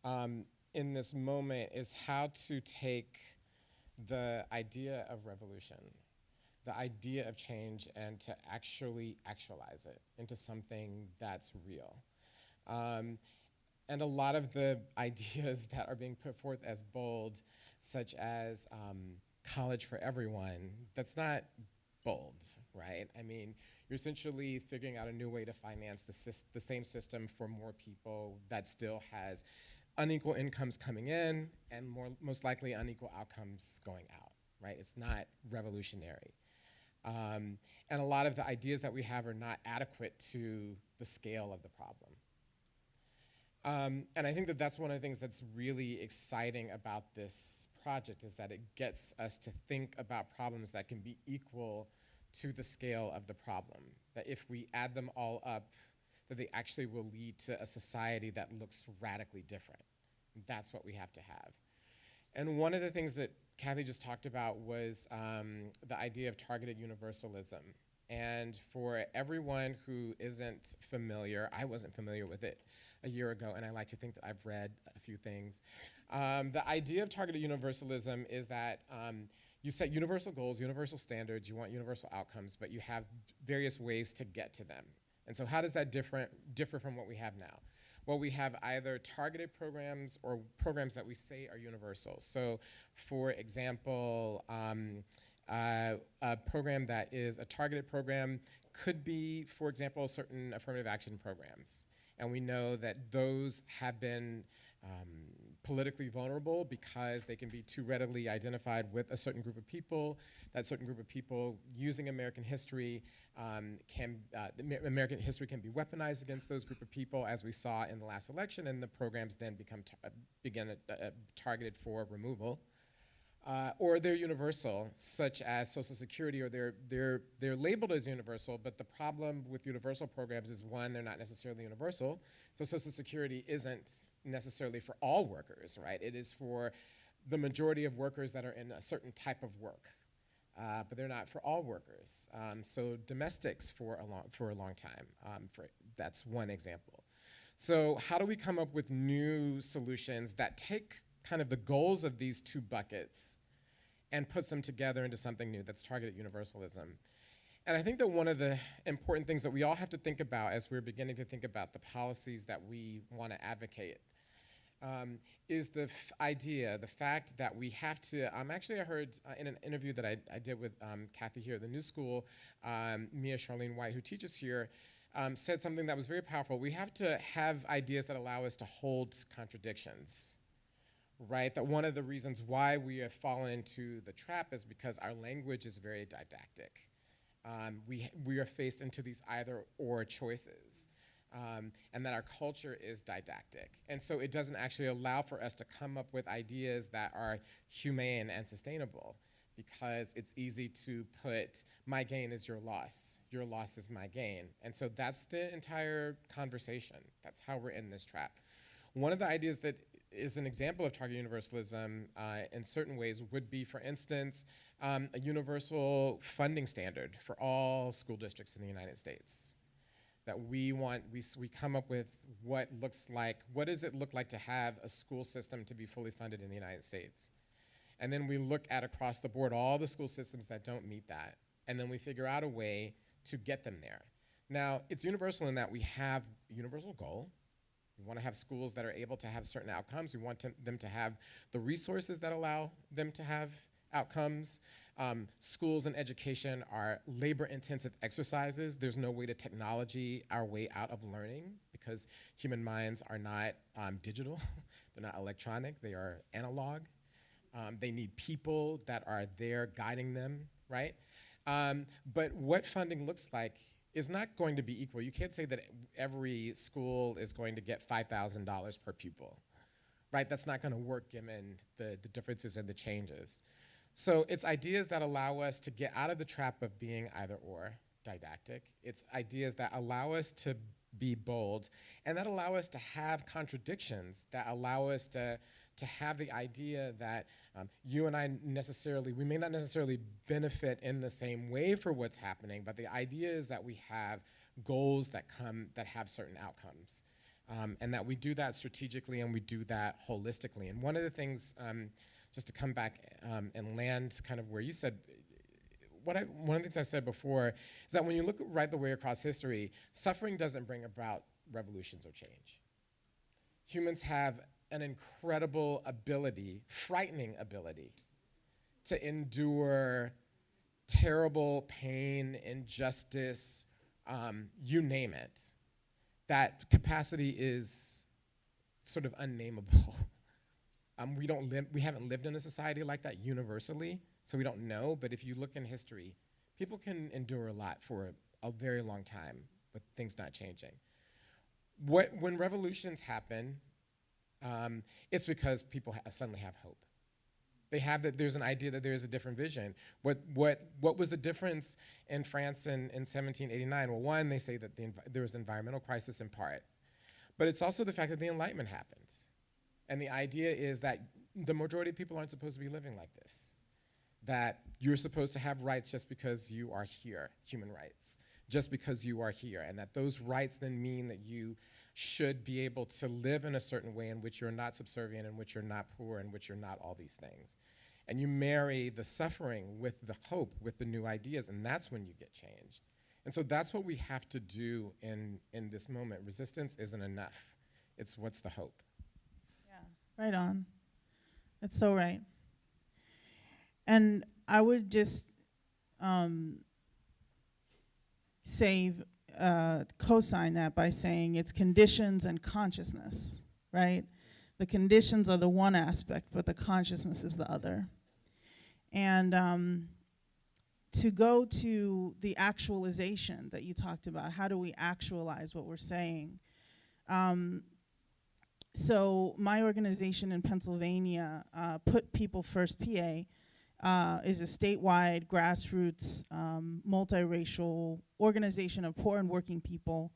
in this moment is how to take the idea of revolution, the idea of change, and to actually actualize it into something that's real. And a lot of the ideas that are being put forth as bold, such as college for everyone, that's not bold, right? You're essentially figuring out a new way to finance the same system for more people that still has unequal incomes coming in and most likely unequal outcomes going out, right? It's not revolutionary. And a lot of the ideas that we have are not adequate to the scale of the problem. And I think that that's one of the things that's really exciting about this project, is that it gets us to think about problems that can be equal to the scale of the problem. That if we add them all up, that they actually will lead to a society that looks radically different. That's what we have to have. And one of the things that Cathy just talked about was the idea of targeted universalism. And for everyone who isn't familiar, I wasn't familiar with it a year ago, and I like to think that I've read a few things. The idea of targeted universalism is that you set universal goals, universal standards, you want universal outcomes, but you have various ways to get to them. And so how does that differ from what we have now? Well, we have either targeted programs or programs that we say are universal. So, for example, a program that is a targeted program could be, for example, certain affirmative action programs. And we know that those have been politically vulnerable because they can be too readily identified with a certain group of people. That certain group of people using American history American history can be weaponized against those group of people, as we saw in the last election, and the programs then begin targeted for removal. Or they're universal, such as Social Security, or they're labeled as universal, but the problem with universal programs is, one, they're not necessarily universal. So Social Security isn't necessarily for all workers, right? It is for the majority of workers that are in a certain type of work, but they're not for all workers. So domestics for a long time, that's one example. So how do we come up with new solutions that take kind of the goals of these two buckets and puts them together into something new that's targeted universalism? And I think that one of the important things that we all have to think about as we're beginning to think about the policies that we want to advocate is the fact that we have to, actually I heard in an interview that I did with Cathy here at the New School, Mia Charlene White, who teaches here, said something that was very powerful. We have to have ideas that allow us to hold contradictions. Right, that one of the reasons why we have fallen into the trap is because our language is very didactic. We are faced into these either-or choices, and that our culture is didactic. And so it doesn't actually allow for us to come up with ideas that are humane and sustainable, because it's easy to put, my gain is your loss is my gain. And so that's the entire conversation. That's how we're in this trap. One of the ideas that is an example of targeted universalism in certain ways would be, for instance, a universal funding standard for all school districts in the United States. That we come up with what does it look like to have a school system to be fully funded in the United States? And then we look at across the board all the school systems that don't meet that, and then we figure out a way to get them there. Now, it's universal in that we have a universal goal. We want to have schools that are able to have certain outcomes. We want them to have the resources that allow them to have outcomes. Schools and education are labor-intensive exercises. There's no way to technology our way out of learning, because human minds are not digital. They're not electronic. They are analog. They need people that are there guiding them, right? But what funding looks like is not going to be equal. You can't say that every school is going to get $5,000 per pupil, right? That's not going to work given the differences and the changes. So it's ideas that allow us to get out of the trap of being either or didactic. It's ideas that allow us to be bold, and that allow us to have contradictions, that allow us to have the idea that you and I we may not necessarily benefit in the same way for what's happening, but the idea is that we have goals that have certain outcomes, and that we do that strategically and we do that holistically. And one of the things, just to come back and land kind of where you said, one of the things I said before is that when you look right the way across history, suffering doesn't bring about revolutions or change. Humans have an incredible ability, frightening ability, to endure terrible pain, injustice, you name it. That capacity is sort of unnameable. We haven't lived in a society like that universally, so we don't know, but if you look in history, people can endure a lot for a very long time with things not changing. when revolutions happen, it's because people suddenly have hope. They have that there's an idea that there is a different vision. What was the difference in France in 1789? Well, one, they say that there was an environmental crisis in part, but it's also the fact that the Enlightenment happened. And the idea is that the majority of people aren't supposed to be living like this, that you're supposed to have rights just because you are here, human rights, just because you are here, and that those rights then mean that you should be able to live in a certain way in which you're not subservient, in which you're not poor, in which you're not all these things. And you marry the suffering with the hope, with the new ideas, and that's when you get change. And so that's what we have to do in this moment. Resistance isn't enough. It's what's the hope.
Yeah, right on. That's so right. And I would just co-sign that by saying it's conditions and consciousness, right? The conditions are the one aspect, but the consciousness is the other. And to go to the actualization that you talked about, how do we actualize what we're saying? So my organization in Pennsylvania, Put People First PA, is a statewide, grassroots, multiracial organization of poor and working people,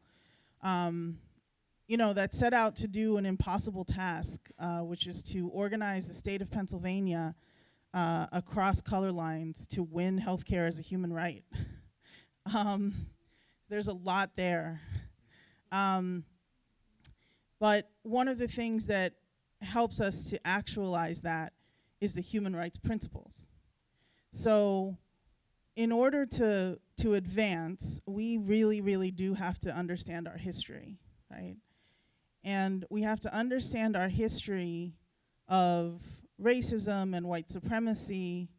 that set out to do an impossible task, which is to organize the state of Pennsylvania across color lines to win healthcare as a human right. There's a lot there. But one of the things that helps us to actualize that is the human rights principles. So in order to advance, we really, really do have to understand our history, right? And we have to understand our history of racism and white supremacy.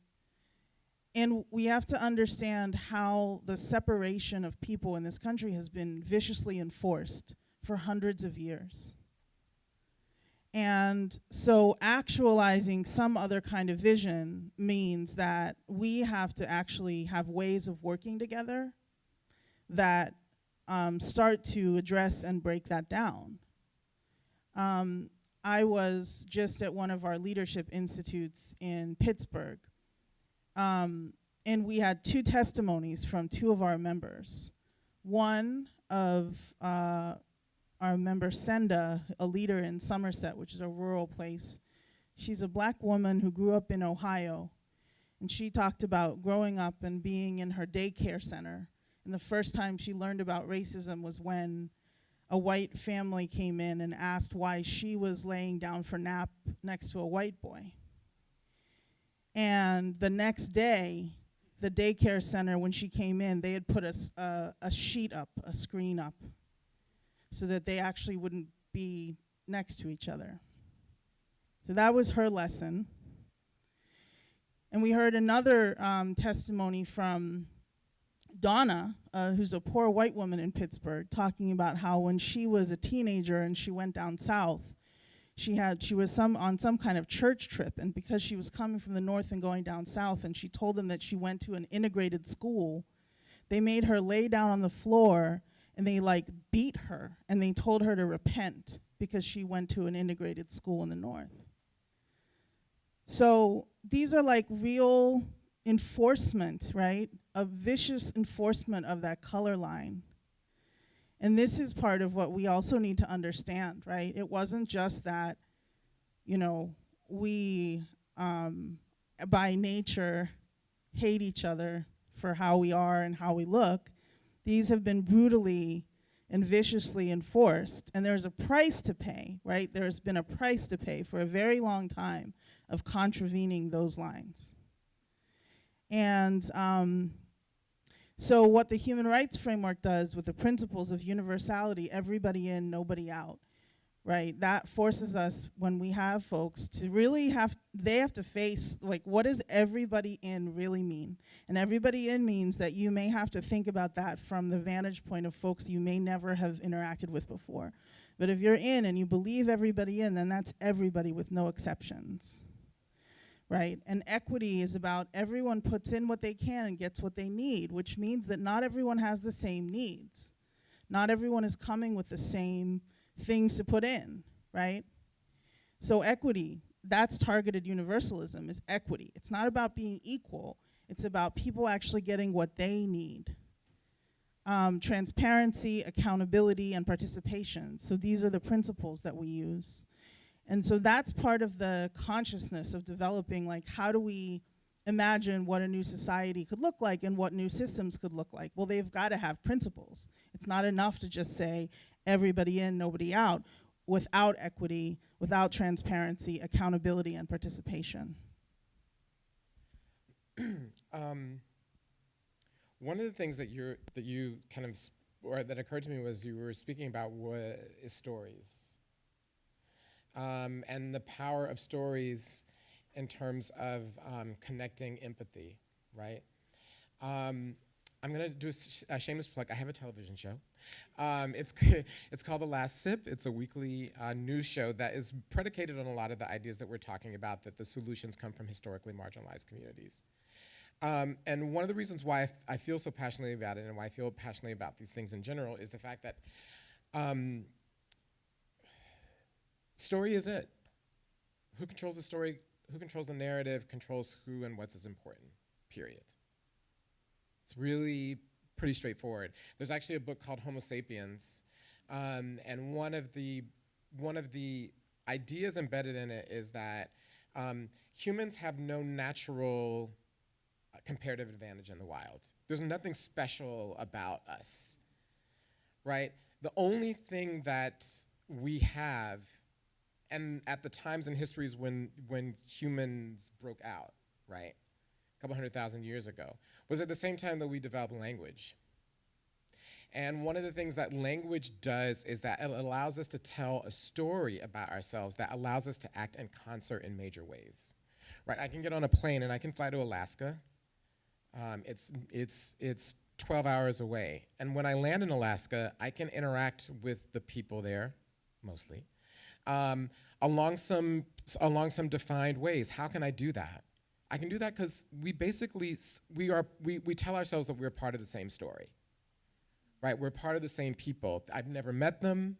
And we have to understand how the separation of people in this country has been viciously enforced for hundreds of years. And so actualizing some other kind of vision means that we have to actually have ways of working together that start to address and break that down. I was just at one of our leadership institutes in Pittsburgh, and we had two testimonies from two of our members. One of our member Senda, a leader in Somerset, which is a rural place. She's a black woman who grew up in Ohio, and she talked about growing up and being in her daycare center. And the first time she learned about racism was when a white family came in and asked why she was laying down for nap next to a white boy. And the next day, the daycare center, when she came in, they had put a sheet up, a screen up, so that they actually wouldn't be next to each other. So that was her lesson. And we heard another testimony from Donna, who's a poor white woman in Pittsburgh, talking about how when she was a teenager and she went down south, she was on some kind of church trip, and because she was coming from the north and going down south, and she told them that she went to an integrated school, they made her lay down on the floor and they beat her, and they told her to repent because she went to an integrated school in the north. So these are real enforcement, right? A vicious enforcement of that color line. And this is part of what we also need to understand, right? It wasn't just that, we by nature hate each other for how we are and how we look. These have been brutally and viciously enforced, and there's a price to pay, right? There's been a price to pay for a very long time of contravening those lines. And so what the human rights framework does with the principles of universality, everybody in, nobody out, right? That forces us, when we have folks, to really they have to face, what does everybody in really mean? And everybody in means that you may have to think about that from the vantage point of folks you may never have interacted with before. But if you're in and you believe everybody in, then that's everybody with no exceptions, right? And equity is about everyone puts in what they can and gets what they need, which means that not everyone has the same needs. Not everyone is coming with the same things to put in, right? So equity, that's targeted universalism, is equity. It's not about being equal. It's about people actually getting what they need. Transparency, accountability, and participation. So these are the principles that we use. And so that's part of the consciousness of developing, like, how do we imagine what a new society could look like and what new systems could look like? Well, they've got to have principles. It's not enough to just say everybody in, nobody out, without equity, without transparency, accountability, and participation.
One of the things that you kind of, or that occurred to me was you were speaking about is stories. And the power of stories in terms of connecting empathy, right? I'm gonna do a shameless plug. I have a television show. It's called The Last Sip. It's a weekly news show that is predicated on a lot of the ideas that we're talking about, that the solutions come from historically marginalized communities. And one of the reasons why I feel so passionately about it, and why I feel passionately about these things in general, is the fact that story is it. Who controls the story, who controls the narrative, controls who and what's as important, period. It's really pretty straightforward. There's actually a book called Homo Sapiens, and one of the ideas embedded in it is that humans have no natural comparative advantage in the wild. There's nothing special about us, right? The only thing that we have, and at the times in histories when humans broke out, right, a couple 100,000 years ago, was at the same time that we developed language. And one of the things that language does is that it allows us to tell a story about ourselves that allows us to act in concert in major ways, right? I can get on a plane and I can fly to Alaska. It's 12 hours away. And when I land in Alaska, I can interact with the people there, mostly, along some defined ways. How can I do that? I can do that because we basically, we tell ourselves that we're part of the same story, right? We're part of the same people. I've never met them.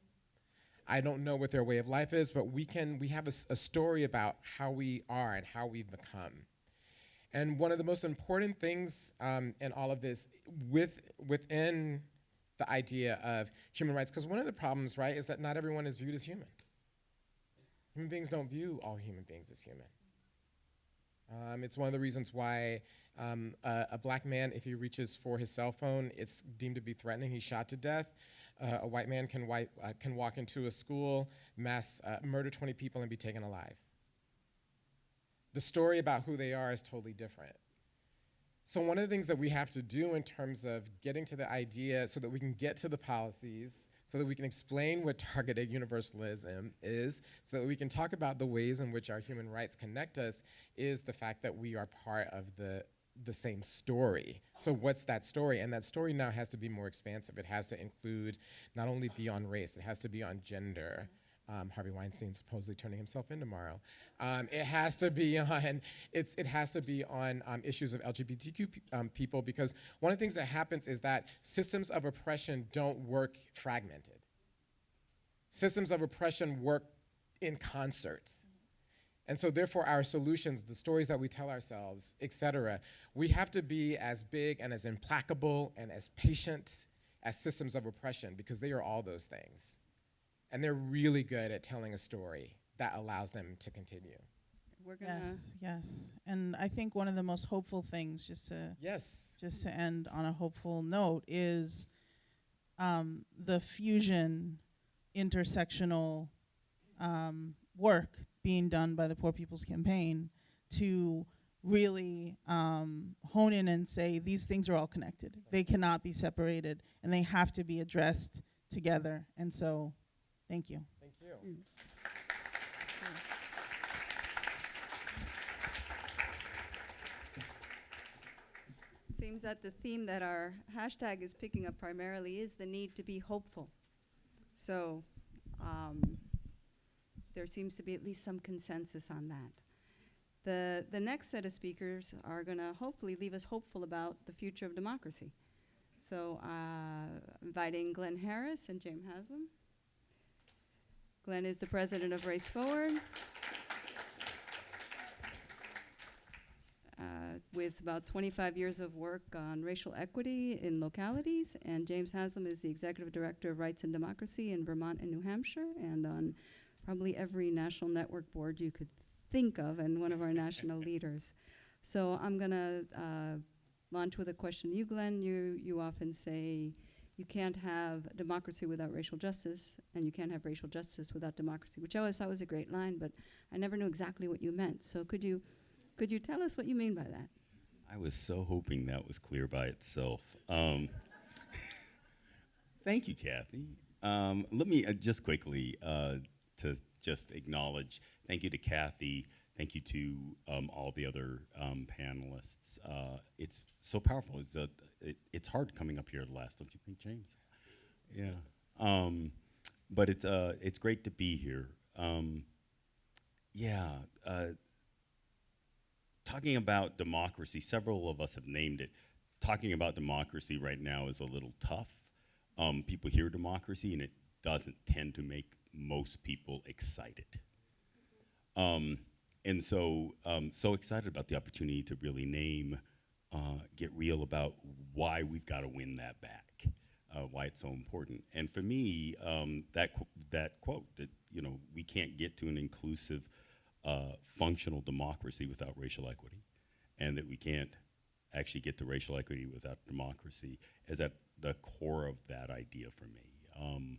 I don't know what their way of life is, but we have a story about how we are and how we've become. And one of the most important things in all of this within the idea of human rights, because one of the problems, right, is that not everyone is viewed as human. Human beings don't view all human beings as human. It's one of the reasons why a black man, if he reaches for his cell phone, it's deemed to be threatening. He's shot to death. A white man can walk into a school, murder 20 people, and be taken alive. The story about who they are is totally different. So one of the things that we have to do in terms of getting to the idea so that we can get to the policies, so that we can explain what targeted universalism is, so that we can talk about the ways in which our human rights connect us, is the fact that we are part of the same story. So what's that story? And that story now has to be more expansive. It has to include not only beyond race, it has to be on gender. Harvey Weinstein's supposedly turning himself in tomorrow. It has to be on issues of LGBTQ people, because one of the things that happens is that systems of oppression don't work fragmented. Systems of oppression work in concerts. And so therefore our solutions, the stories that we tell ourselves, et cetera, we have to be as big and as implacable and as patient as systems of oppression, because they are all those things. And they're really good at telling a story that allows them to continue.
We're gonna
Yes. And I think one of the most hopeful things, just to end on a hopeful note, is the fusion intersectional work being done by the Poor People's Campaign to really hone in and say these things are all connected. They cannot be separated, and they have to be addressed together. And so, thank you.
Thank you.
Seems that the theme that our hashtag is picking up primarily is the need to be hopeful. So there seems to be at least some consensus on that. The next set of speakers are going to hopefully leave us hopeful about the future of democracy. So inviting Glenn Harris and James Haslam. Glenn is the president of Race Forward. With about 25 years of work on racial equity in localities, and James Haslam is the executive director of Rights and Democracy in Vermont and New Hampshire, and on probably every national network board you could think of, and one of our national leaders. So I'm gonna launch with a question to you, Glenn. You often say you can't have democracy without racial justice, and you can't have racial justice without democracy, which I always thought was a great line, but I never knew exactly what you meant. So could you tell us what you mean by that?
I was so hoping that was clear by itself. Thank you, Cathy. Let me just quickly to just acknowledge, thank you to Cathy, thank you to all the other panelists. It's so powerful. It's hard coming up here last, don't you think, James? Yeah. But it's great to be here. Talking about democracy, several of us have named it. Talking about democracy right now is a little tough. People hear democracy and it doesn't tend to make most people excited. And so excited about the opportunity to really name, get real about why we've got to win that back, why it's so important. And for me, that quote that, we can't get to an inclusive functional democracy without racial equity, and that we can't actually get to racial equity without democracy is at the core of that idea for me.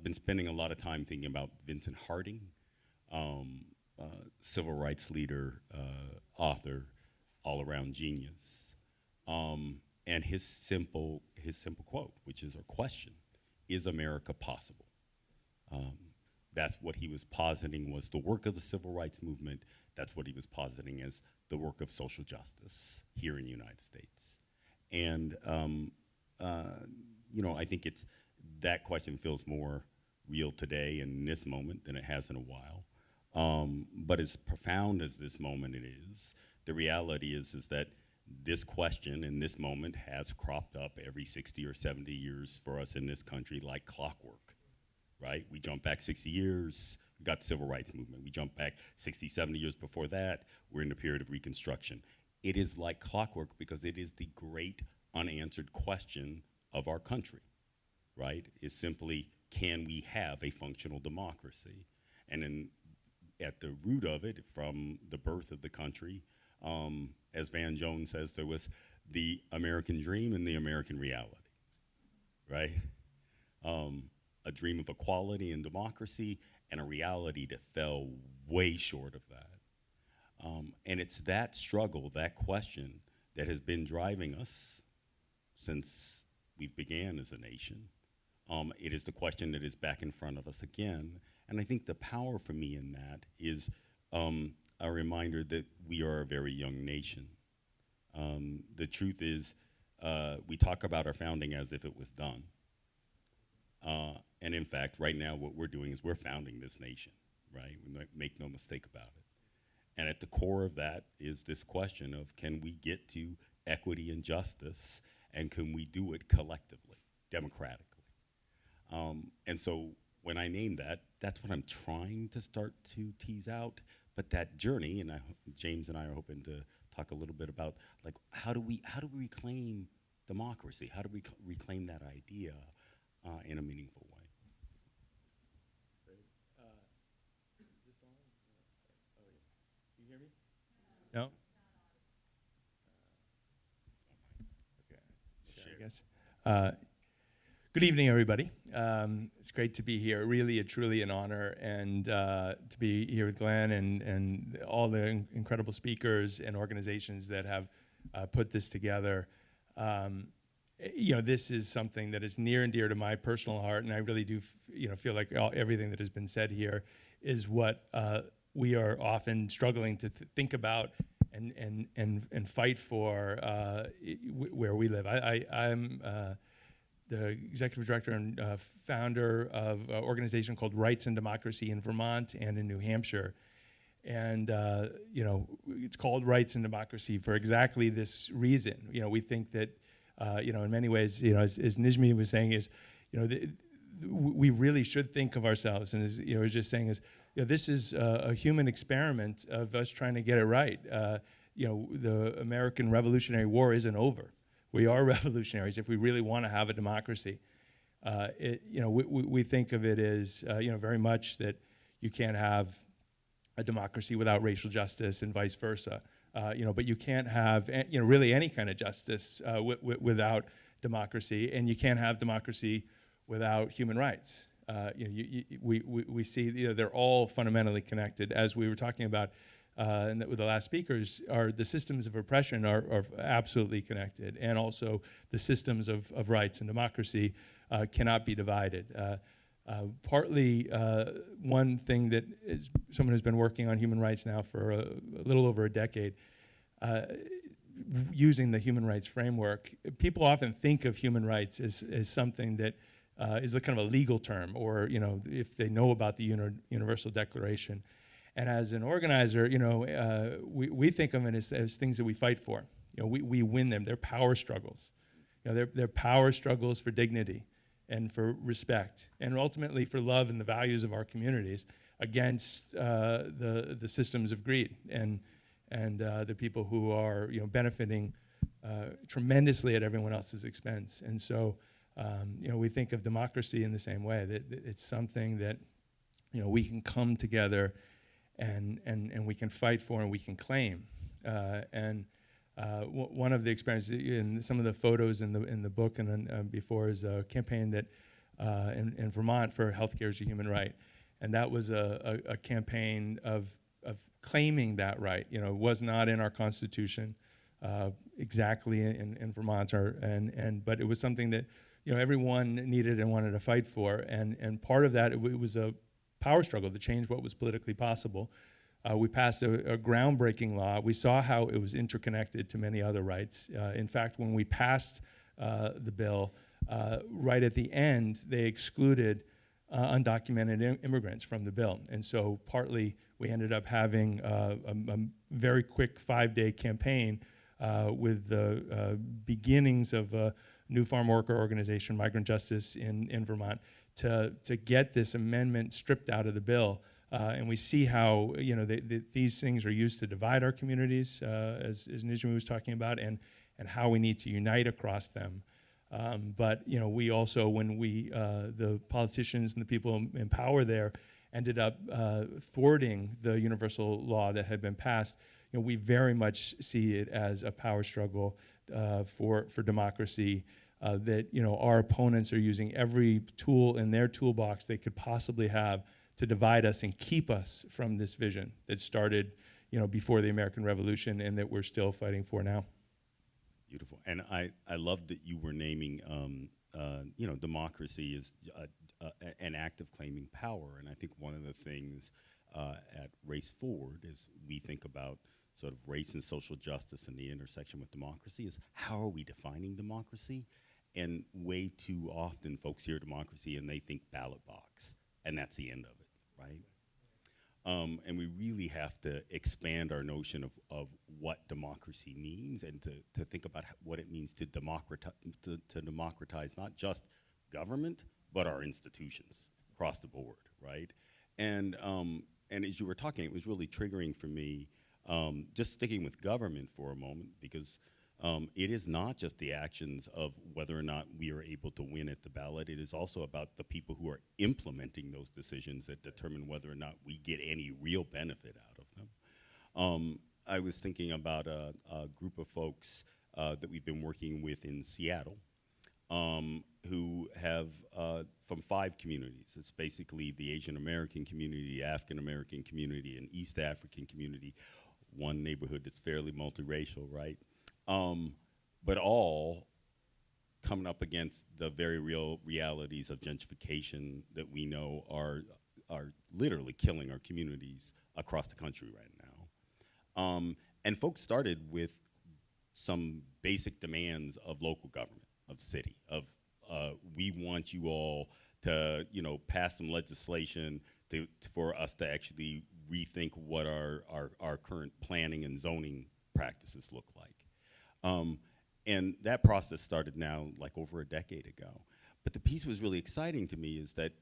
Been spending a lot of time thinking about Vincent Harding, civil rights leader, author, all-around genius, and his simple quote, which is a question: is America possible? That's what he was positing was the work of the civil rights movement. That's what he was positing as the work of social justice here in the United States. And, I think that question feels more real today in this moment than it has in a while. But as profound as this moment it is, the reality is that this question in this moment has cropped up every 60 or 70 years for us in this country like clockwork. Right? We jump back 60 years, we got the civil rights movement. We jump back 60, 70 years before that, we're in the period of Reconstruction. It is like clockwork because it is the great unanswered question of our country, right? Is simply, can we have a functional democracy? And at the root of it, from the birth of the country, as Van Jones says, there was the American dream and the American reality, right? A dream of equality and democracy, and a reality that fell way short of that. And it's that struggle, that question, that has been driving us since we began as a nation. It is the question that is back in front of us again. And I think the power for me in that is a reminder that we are a very young nation. The truth is, we talk about our founding as if it was done. And in fact, right now what we're doing is we're founding this nation, right? Make no mistake about it. And at the core of that is this question of, can we get to equity and justice, and can we do it collectively, democratically? And so when I name that, that's what I'm trying to start to tease out. But that journey, and James and I are hoping to talk a little bit about, like, how do we reclaim democracy? How do we reclaim that idea in a meaningful way?
You hear me? No? Okay. Sure. I guess. Good evening, everybody. It's great to be here. Really, truly an honor, and to be here with Glenn and all the incredible speakers and organizations that have put this together. This is something that is near and dear to my personal heart, and I really do, feel like everything that has been said here is what we are often struggling to think about and fight for where we live. I'm the executive director and founder of an organization called Rights and Democracy in Vermont and in New Hampshire. And, it's called Rights and Democracy for exactly this reason. We think that In many ways, as Nijmie was saying, is, we really should think of ourselves, and as was just saying, is, this is a human experiment of us trying to get it right. The American Revolutionary War isn't over. We are revolutionaries if we really want to have a democracy. We think of it as, very much that you can't have a democracy without racial justice and vice versa. But you can't have, really any kind of justice without democracy, and you can't have democracy without human rights. We see, they're all fundamentally connected. As we were talking about with the last speakers, the systems of oppression are absolutely connected, and also the systems of rights and democracy cannot be divided. Partly, one thing that is someone who's been working on human rights now for a little over a decade, using the human rights framework, people often think of human rights as something that is a kind of a legal term, or if they know about the Universal Declaration. And as an organizer, we think of it as things that we fight for. We win them. They're power struggles. They're power struggles for dignity and for respect, and ultimately for love and the values of our communities against the systems of greed and the people who are benefiting tremendously at everyone else's expense. And so we think of democracy in the same way, that it's something that we can come together and we can fight for and we can claim. One of the experiences in some of the photos in the book and before is a campaign that in Vermont for healthcare as a human right, and that was a campaign of claiming that right. It was not in our Constitution exactly in Vermont, but it was something that everyone needed and wanted to fight for, and part of that it was a power struggle to change what was politically possible. We passed a groundbreaking law. We saw how it was interconnected to many other rights. In fact, when we passed the bill, right at the end, they excluded undocumented immigrants from the bill. And so partly we ended up having a very quick 5-day campaign with the beginnings of a new farm worker organization, Migrant Justice in Vermont, to get this amendment stripped out of the bill. And we see how these things are used to divide our communities, as Nijmie was talking about, and how we need to unite across them. But we also, when the politicians and the people in power there ended up thwarting the universal law that had been passed, we very much see it as a power struggle for democracy. That our opponents are using every tool in their toolbox they could possibly have to divide us and keep us from this vision that started before the American Revolution and that we're still fighting for now.
Beautiful. And I love that you were naming democracy is an act of claiming power. And I think one of the things at Race Forward is we think about sort of race and social justice and the intersection with democracy is how are we defining democracy? And way too often folks hear democracy and they think ballot box, and that's the end of it, right? And we really have to expand our notion of what democracy means and to think about what it means to democratize not just government, but our institutions across the board, right? And as you were talking, it was really triggering for me, just sticking with government for a moment, because it is not just the actions of whether or not we are able to win at the ballot. It is also about the people who are implementing those decisions that determine whether or not we get any real benefit out of them. I was thinking about a group of folks that we've been working with in Seattle who have from 5 communities. It's basically the Asian American community, the African American community, and East African community. One neighborhood that's fairly multiracial, right? But all coming up against the very real realities of gentrification that we know are literally killing our communities across the country right now. And folks started with some basic demands of local government, of the city, of we want you all to pass some legislation for us to actually rethink what our current planning and zoning practices look like. And that process started now like over a decade ago. But the piece was really exciting to me is that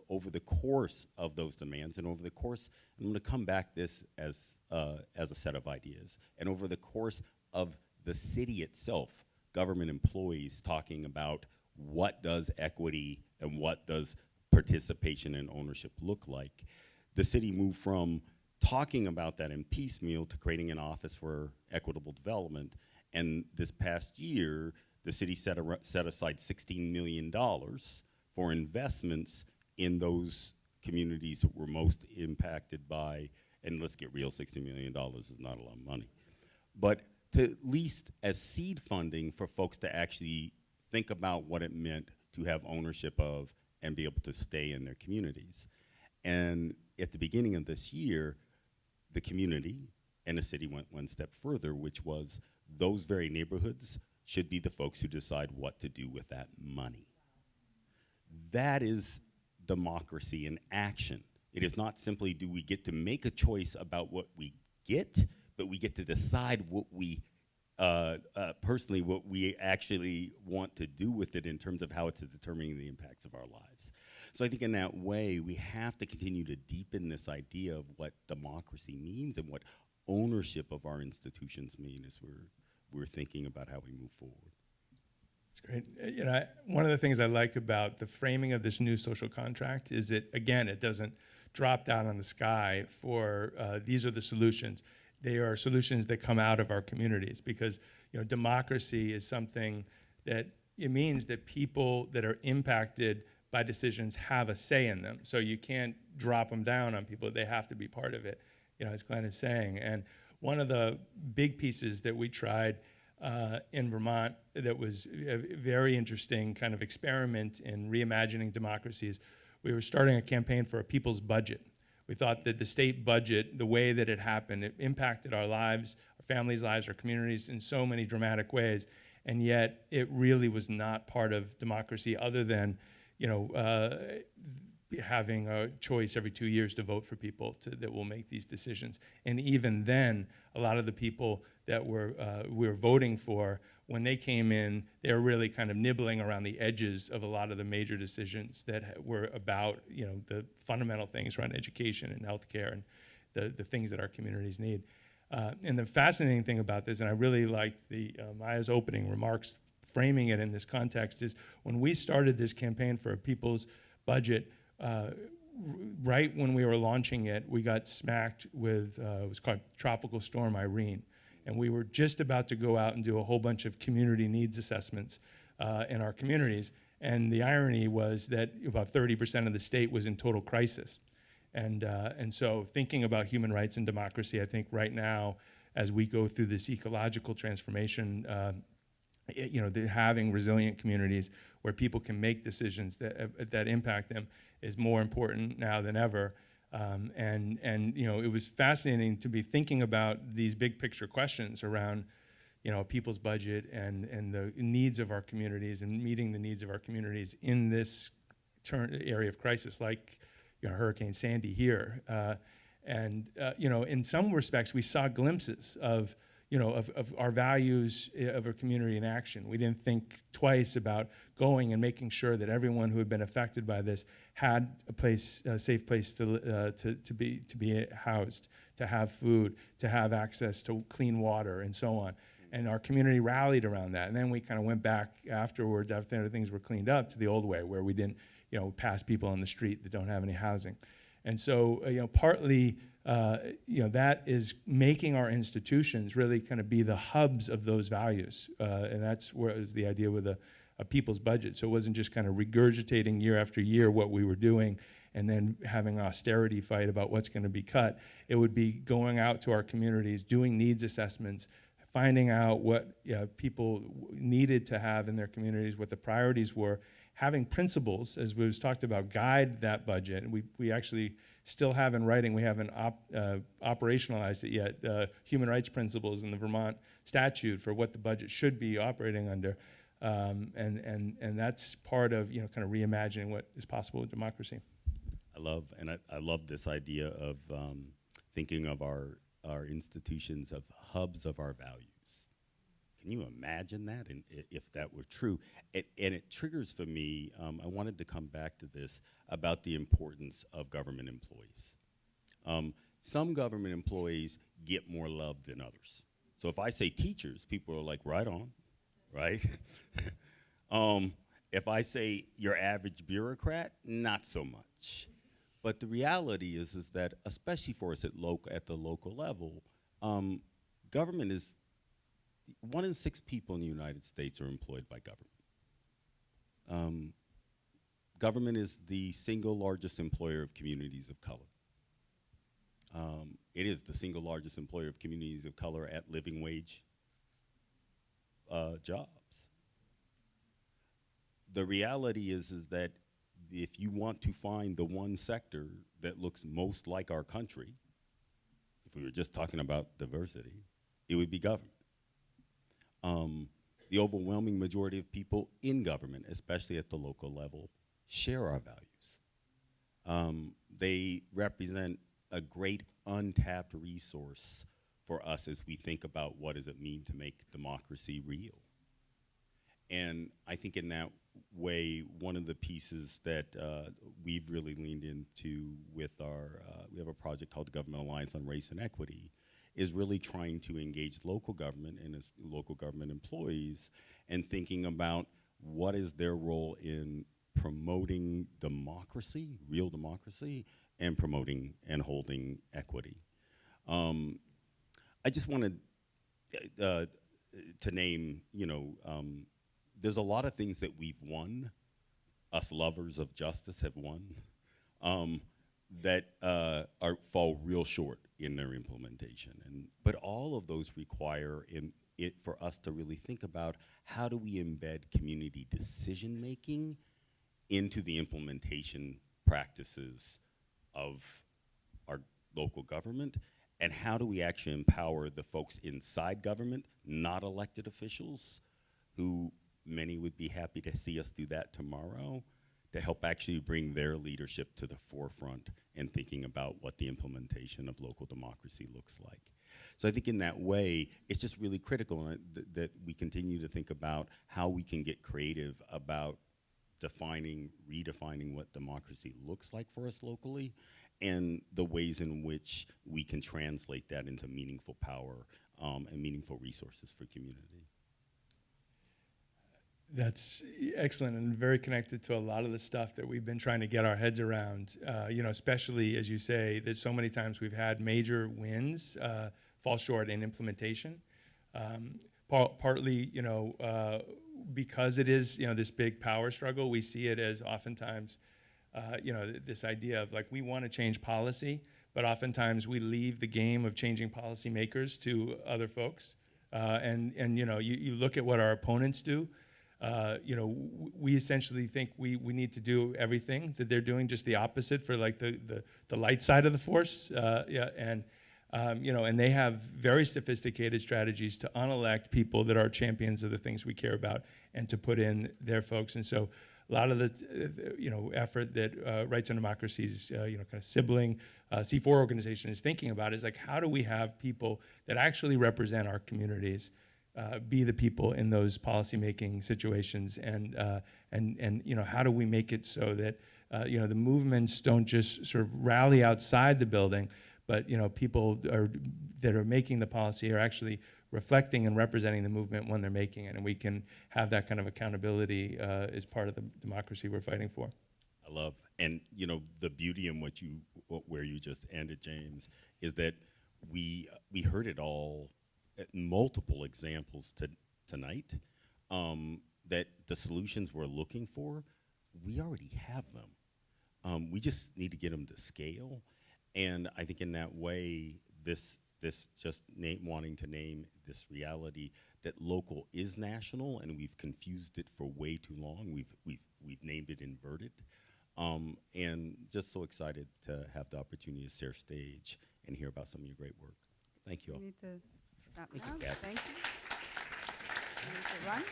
over the course of those demands and over the course, I'm going to come back this as a set of ideas, and over the course of the city itself, government employees talking about what does equity and what does participation and ownership look like, the city moved from talking about that in piecemeal to creating an office for equitable development. And this past year, the city set aside $16 million for investments in those communities that were most impacted by, and let's get real, $60 million is not a lot of money, but to at least as seed funding for folks to actually think about what it meant to have ownership of and be able to stay in their communities. And at the beginning of this year, the community and the city went one step further, which was those very neighborhoods should be the folks who decide what to do with that money. That is democracy in action. It is not simply do we get to make a choice about what we get, but we get to decide what we, personally, what we actually want to do with it in terms of how it's determining the impacts of our lives. So I think in that way, we have to continue to deepen this idea of what democracy means and what ownership of our institutions mean as we're thinking about how we move forward.
It's great. You know, one of the things I like about the framing of this new social contract is that, again, it doesn't drop down on the sky for these are the solutions. They are solutions that come out of our communities, because democracy is something that it means that people that are impacted by decisions have a say in them. So you can't drop them down on people. They have to be part of it, as Glenn is saying. And one of the big pieces that we tried in Vermont that was a very interesting kind of experiment in reimagining democracies, we were starting a campaign for a people's budget. We thought that the state budget, the way that it happened, it impacted our lives, our families' lives, our communities in so many dramatic ways, and yet it really was not part of democracy other than having a choice every 2 years to vote for people that will make these decisions. And even then, a lot of the people that we were voting for, when they came in, they were really kind of nibbling around the edges of a lot of the major decisions that were about the fundamental things around education and healthcare and the things that our communities need. And the fascinating thing about this, and I really liked Maya's opening remarks framing it in this context, is when we started this campaign for a people's budget, right when we were launching it, we got smacked with, it was called Tropical Storm Irene. And we were just about to go out and do a whole bunch of community needs assessments in our communities. And the irony was that about 30% of the state was in total crisis. And so thinking about human rights and democracy, I think right now, as we go through this ecological transformation, having resilient communities where people can make decisions that impact them is more important now than ever. And it was fascinating to be thinking about these big picture questions around, people's budget and the needs of our communities and meeting the needs of our communities in this area of crisis, like Hurricane Sandy here. In some respects, we saw glimpses of our values of our community in action. We didn't think twice about going and making sure that everyone who had been affected by this had a safe place to be housed, to have food, to have access to clean water, and so on. And our community rallied around that. And then we kind of went back afterwards, after things were cleaned up, to the old way, where we didn't, pass people on the street that don't have any housing. And so, partly, that is making our institutions really kind of be the hubs of those values. And that's where it was the idea with a people's budget. So it wasn't just kind of regurgitating year after year what we were doing and then having an austerity fight about what's going to be cut. It would be going out to our communities, doing needs assessments, finding out what people needed to have in their communities, what the priorities were, having principles, as was talked about, guide that budget. And we actually still have in writing, we haven't operationalized it yet, human rights principles in the Vermont statute for what the budget should be operating under. And that's part of kind of reimagining what is possible with democracy.
I love this idea of thinking of our institutions of hubs of our values. can you imagine that? And if that were true, and it triggers for me, I wanted to come back to this about the importance of government employees. Some government employees get more love than others. So if I say teachers, people are like, right on, right? If I say your average bureaucrat, not so much. But the reality is that, especially for us at the local level, government is, 1 in 6 people in the United States are employed by government. Government is the single largest employer of communities of color. It is the single largest employer of communities of color at living wage jobs. The reality is that if you want to find the one sector that looks most like our country, if we were just talking about diversity, it would be government. The overwhelming majority of people in government, especially at the local level, share our values. They represent a great untapped resource for us as we think about what does it mean to make democracy real. And I think in that way, one of the pieces that we've really leaned into with we have a project called the Government Alliance on Race and Equity, is really trying to engage local government and its local government employees and thinking about what is their role in promoting democracy, real democracy, and promoting and holding equity. I just wanted to name, there's a lot of things that we've won, us lovers of justice have won, that fall real short in their implementation. But all of those require for us to really think about how do we embed community decision-making into the implementation practices of our local government, and how do we actually empower the folks inside government, not elected officials, who many would be happy to see us do that tomorrow, to help actually bring their leadership to the forefront and thinking about what the implementation of local democracy looks like. So I think in that way, it's just really critical that we continue to think about how we can get creative about redefining what democracy looks like for us locally, and the ways in which we can translate that into meaningful power and meaningful resources for community.
That's excellent and very connected to a lot of the stuff that we've been trying to get our heads around, especially, as you say, that so many times we've had major wins fall short in implementation. Partly, because it is, this big power struggle, we see it as oftentimes, this idea of like, we want to change policy, but oftentimes we leave the game of changing policymakers to other folks. You look at what our opponents do. We essentially think we need to do everything that they're doing, just the opposite for like the light side of the force. And they have very sophisticated strategies to unelect people that are champions of the things we care about and to put in their folks. And so a lot of the effort that Rights and Democracy's kind of sibling C4 organization is thinking about is like, how do we have people that actually represent our communities be the people in those policymaking situations, and how do we make it so that the movements don't just sort of rally outside the building, but people that are making the policy are actually reflecting and representing the movement when they're making it, and we can have that kind of accountability as part of the democracy we're fighting for.
I love, and the beauty in where you just ended, James, is that we heard it all. Multiple examples tonight that the solutions we're looking for, we already have them. We just need to get them to scale. And I think in that way, this just wanting to name this reality that local is national, and we've confused it for way too long. We've named it inverted. And just so excited to have the opportunity to share stage and hear about some of your great work. Thank you all.
We need to stop
Thank
now.
you, Cathy.
Thank you. We need to run.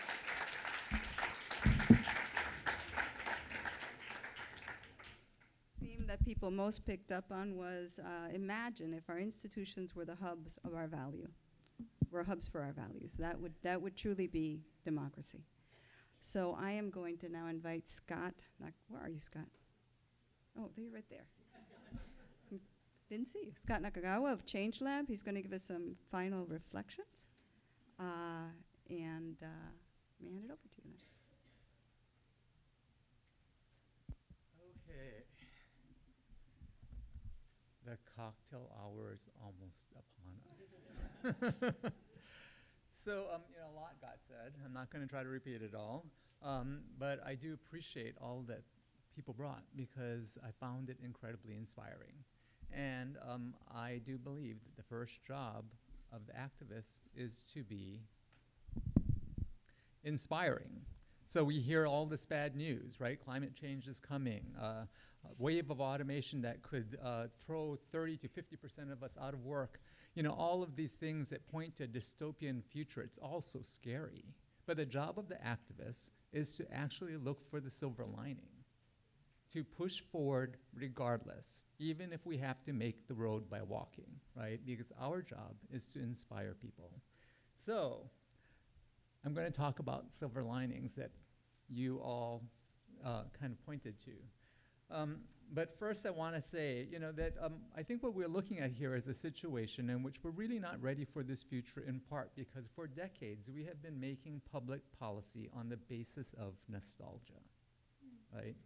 Theme that people most picked up on was imagine if our institutions were the hubs of our value. We're hubs for our values. That would truly be democracy. So I am going to now invite Scott. Where are you, Scott? Oh, there you're right there. Didn't see you. Scott Nakagawa of Change Lab. He's going to give us some final reflections. And may I hand it over to you then?
Okay. The cocktail hour is almost upon us. So, a lot got said. I'm not going to try to repeat it all. But I do appreciate all that people brought because I found it incredibly inspiring. And I do believe that the first job of the activists is to be inspiring. So we hear all this bad news, right? Climate change is coming, a wave of automation that could throw 30 to 50% of us out of work. All of these things that point to a dystopian future, it's all so scary. But the job of the activists is to actually look for the silver lining, to push forward regardless, even if we have to make the road by walking, right? Because our job is to inspire people. So I'm going to talk about silver linings that you all kind of pointed to. But first I want to say, that I think what we're looking at here is a situation in which we're really not ready for this future, in part because for decades we have been making public policy on the basis of nostalgia, right?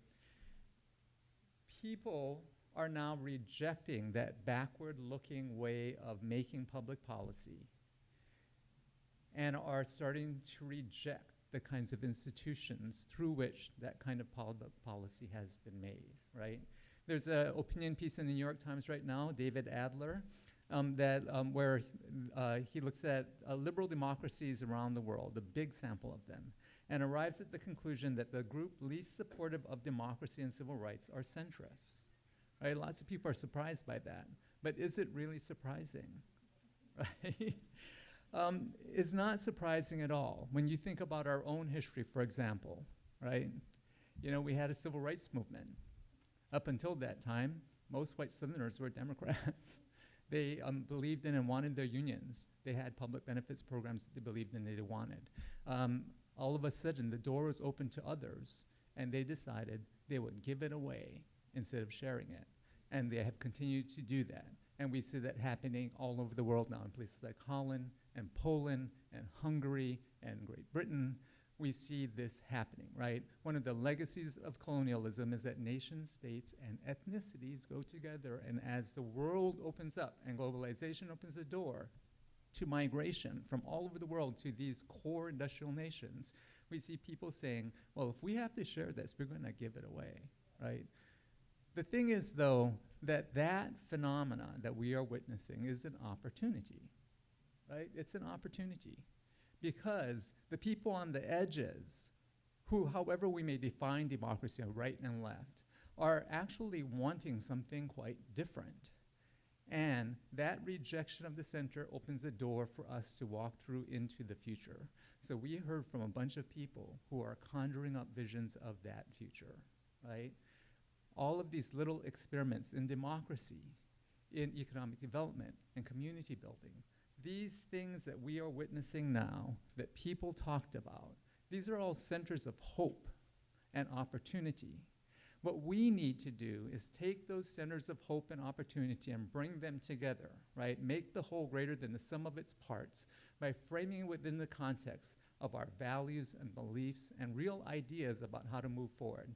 People are now rejecting that backward-looking way of making public policy and are starting to reject the kinds of institutions through which that kind of public policy has been made, right? There's an opinion piece in the New York Times right now, David Adler, where he looks at liberal democracies around the world, a big sample of them, and arrives at the conclusion that the group least supportive of democracy and civil rights are centrists, right? Lots of people are surprised by that, but is it really surprising, right? It's not surprising at all. When you think about our own history, for example, right? We had a civil rights movement. Up until that time, most white Southerners were Democrats. They believed in and wanted their unions. They had public benefits programs that they believed in and they wanted. All of a sudden, the door was open to others, and they decided they would give it away instead of sharing it. And they have continued to do that. And we see that happening all over the world now in places like Holland and Poland and Hungary and Great Britain. We see this happening, right? One of the legacies of colonialism is that nation states and ethnicities go together, and as the world opens up and globalization opens the door to migration from all over the world to these core industrial nations, we see people saying, well, if we have to share this, we're going to give it away, right? The thing is, though, that phenomenon that we are witnessing is an opportunity, right? It's an opportunity because the people on the edges, who, however we may define democracy, right and left, are actually wanting something quite different. And that rejection of the center opens the door for us to walk through into the future. So we heard from a bunch of people who are conjuring up visions of that future, right? All of these little experiments in democracy, in economic development, and community building, these things that we are witnessing now, that people talked about, these are all centers of hope and opportunity. What we need to do is take those centers of hope and opportunity and bring them together, right? Make the whole greater than the sum of its parts by framing it within the context of our values and beliefs and real ideas about how to move forward.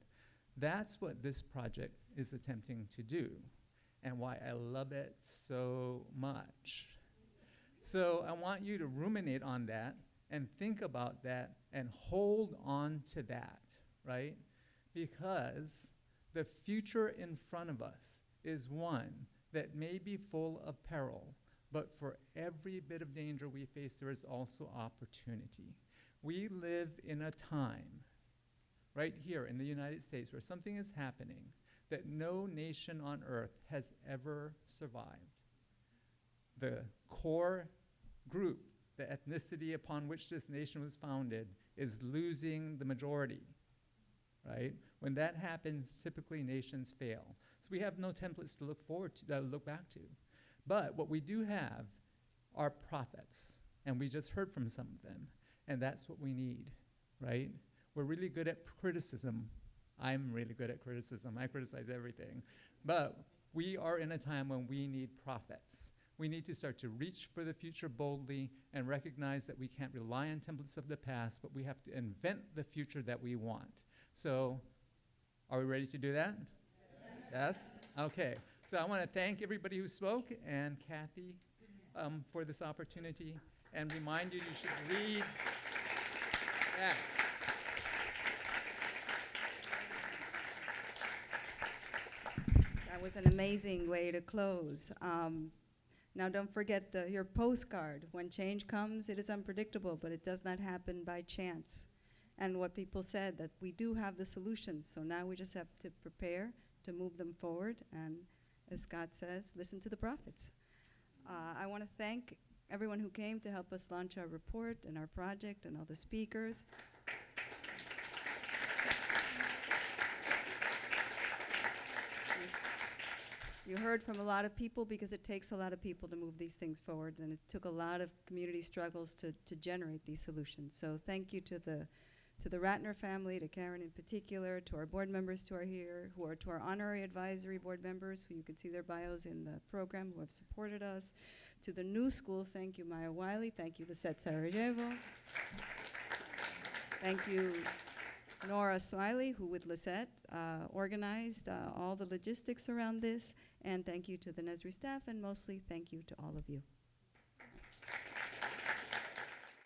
That's what this project is attempting to do, and why I love it so much. So I want you to ruminate on that and think about that and hold on to that, right? Because the future in front of us is one that may be full of peril, but for every bit of danger we face, there is also opportunity. We live in a time, right here in the United States, where something is happening that no nation on earth has ever survived. The core group, the ethnicity upon which this nation was founded, is losing the majority, right? When that happens, typically nations fail. So we have no templates to look forward to, look back to. But what we do have are prophets And we just heard from some of them. And that's what we need, right? We're really good at criticism. I'm really good at criticism. I criticize everything. But we are in a time when we need prophets. We need to start to reach for the future boldly and recognize that we can't rely on templates of the past, but we have to invent the future that we want. So, are we ready to do that? Yes? Okay. So I want to thank everybody who spoke and Cathy for this opportunity and remind you should read that.
That was an amazing way to close. Now don't forget your postcard. When change comes, it is unpredictable, but it does not happen by chance. And what people said, that we do have the solutions, so now we just have to prepare to move them forward, and as Scott says, listen to the prophets. I want to thank everyone who came to help us launch our report and our project and all the speakers. You heard from a lot of people because it takes a lot of people to move these things forward, and it took a lot of community struggles to generate these solutions. So thank you to the Ratner family, to Karen in particular, to our board members who are here, to our honorary advisory board members, who you can see their bios in the program, who have supported us. To the new school, thank you, Maya Wiley. Thank you, Lisette Sarajevo. Thank you, Nora Swiley, who with Lisette organized all the logistics around this. And thank you to the NESRI staff, and mostly thank you to all of you.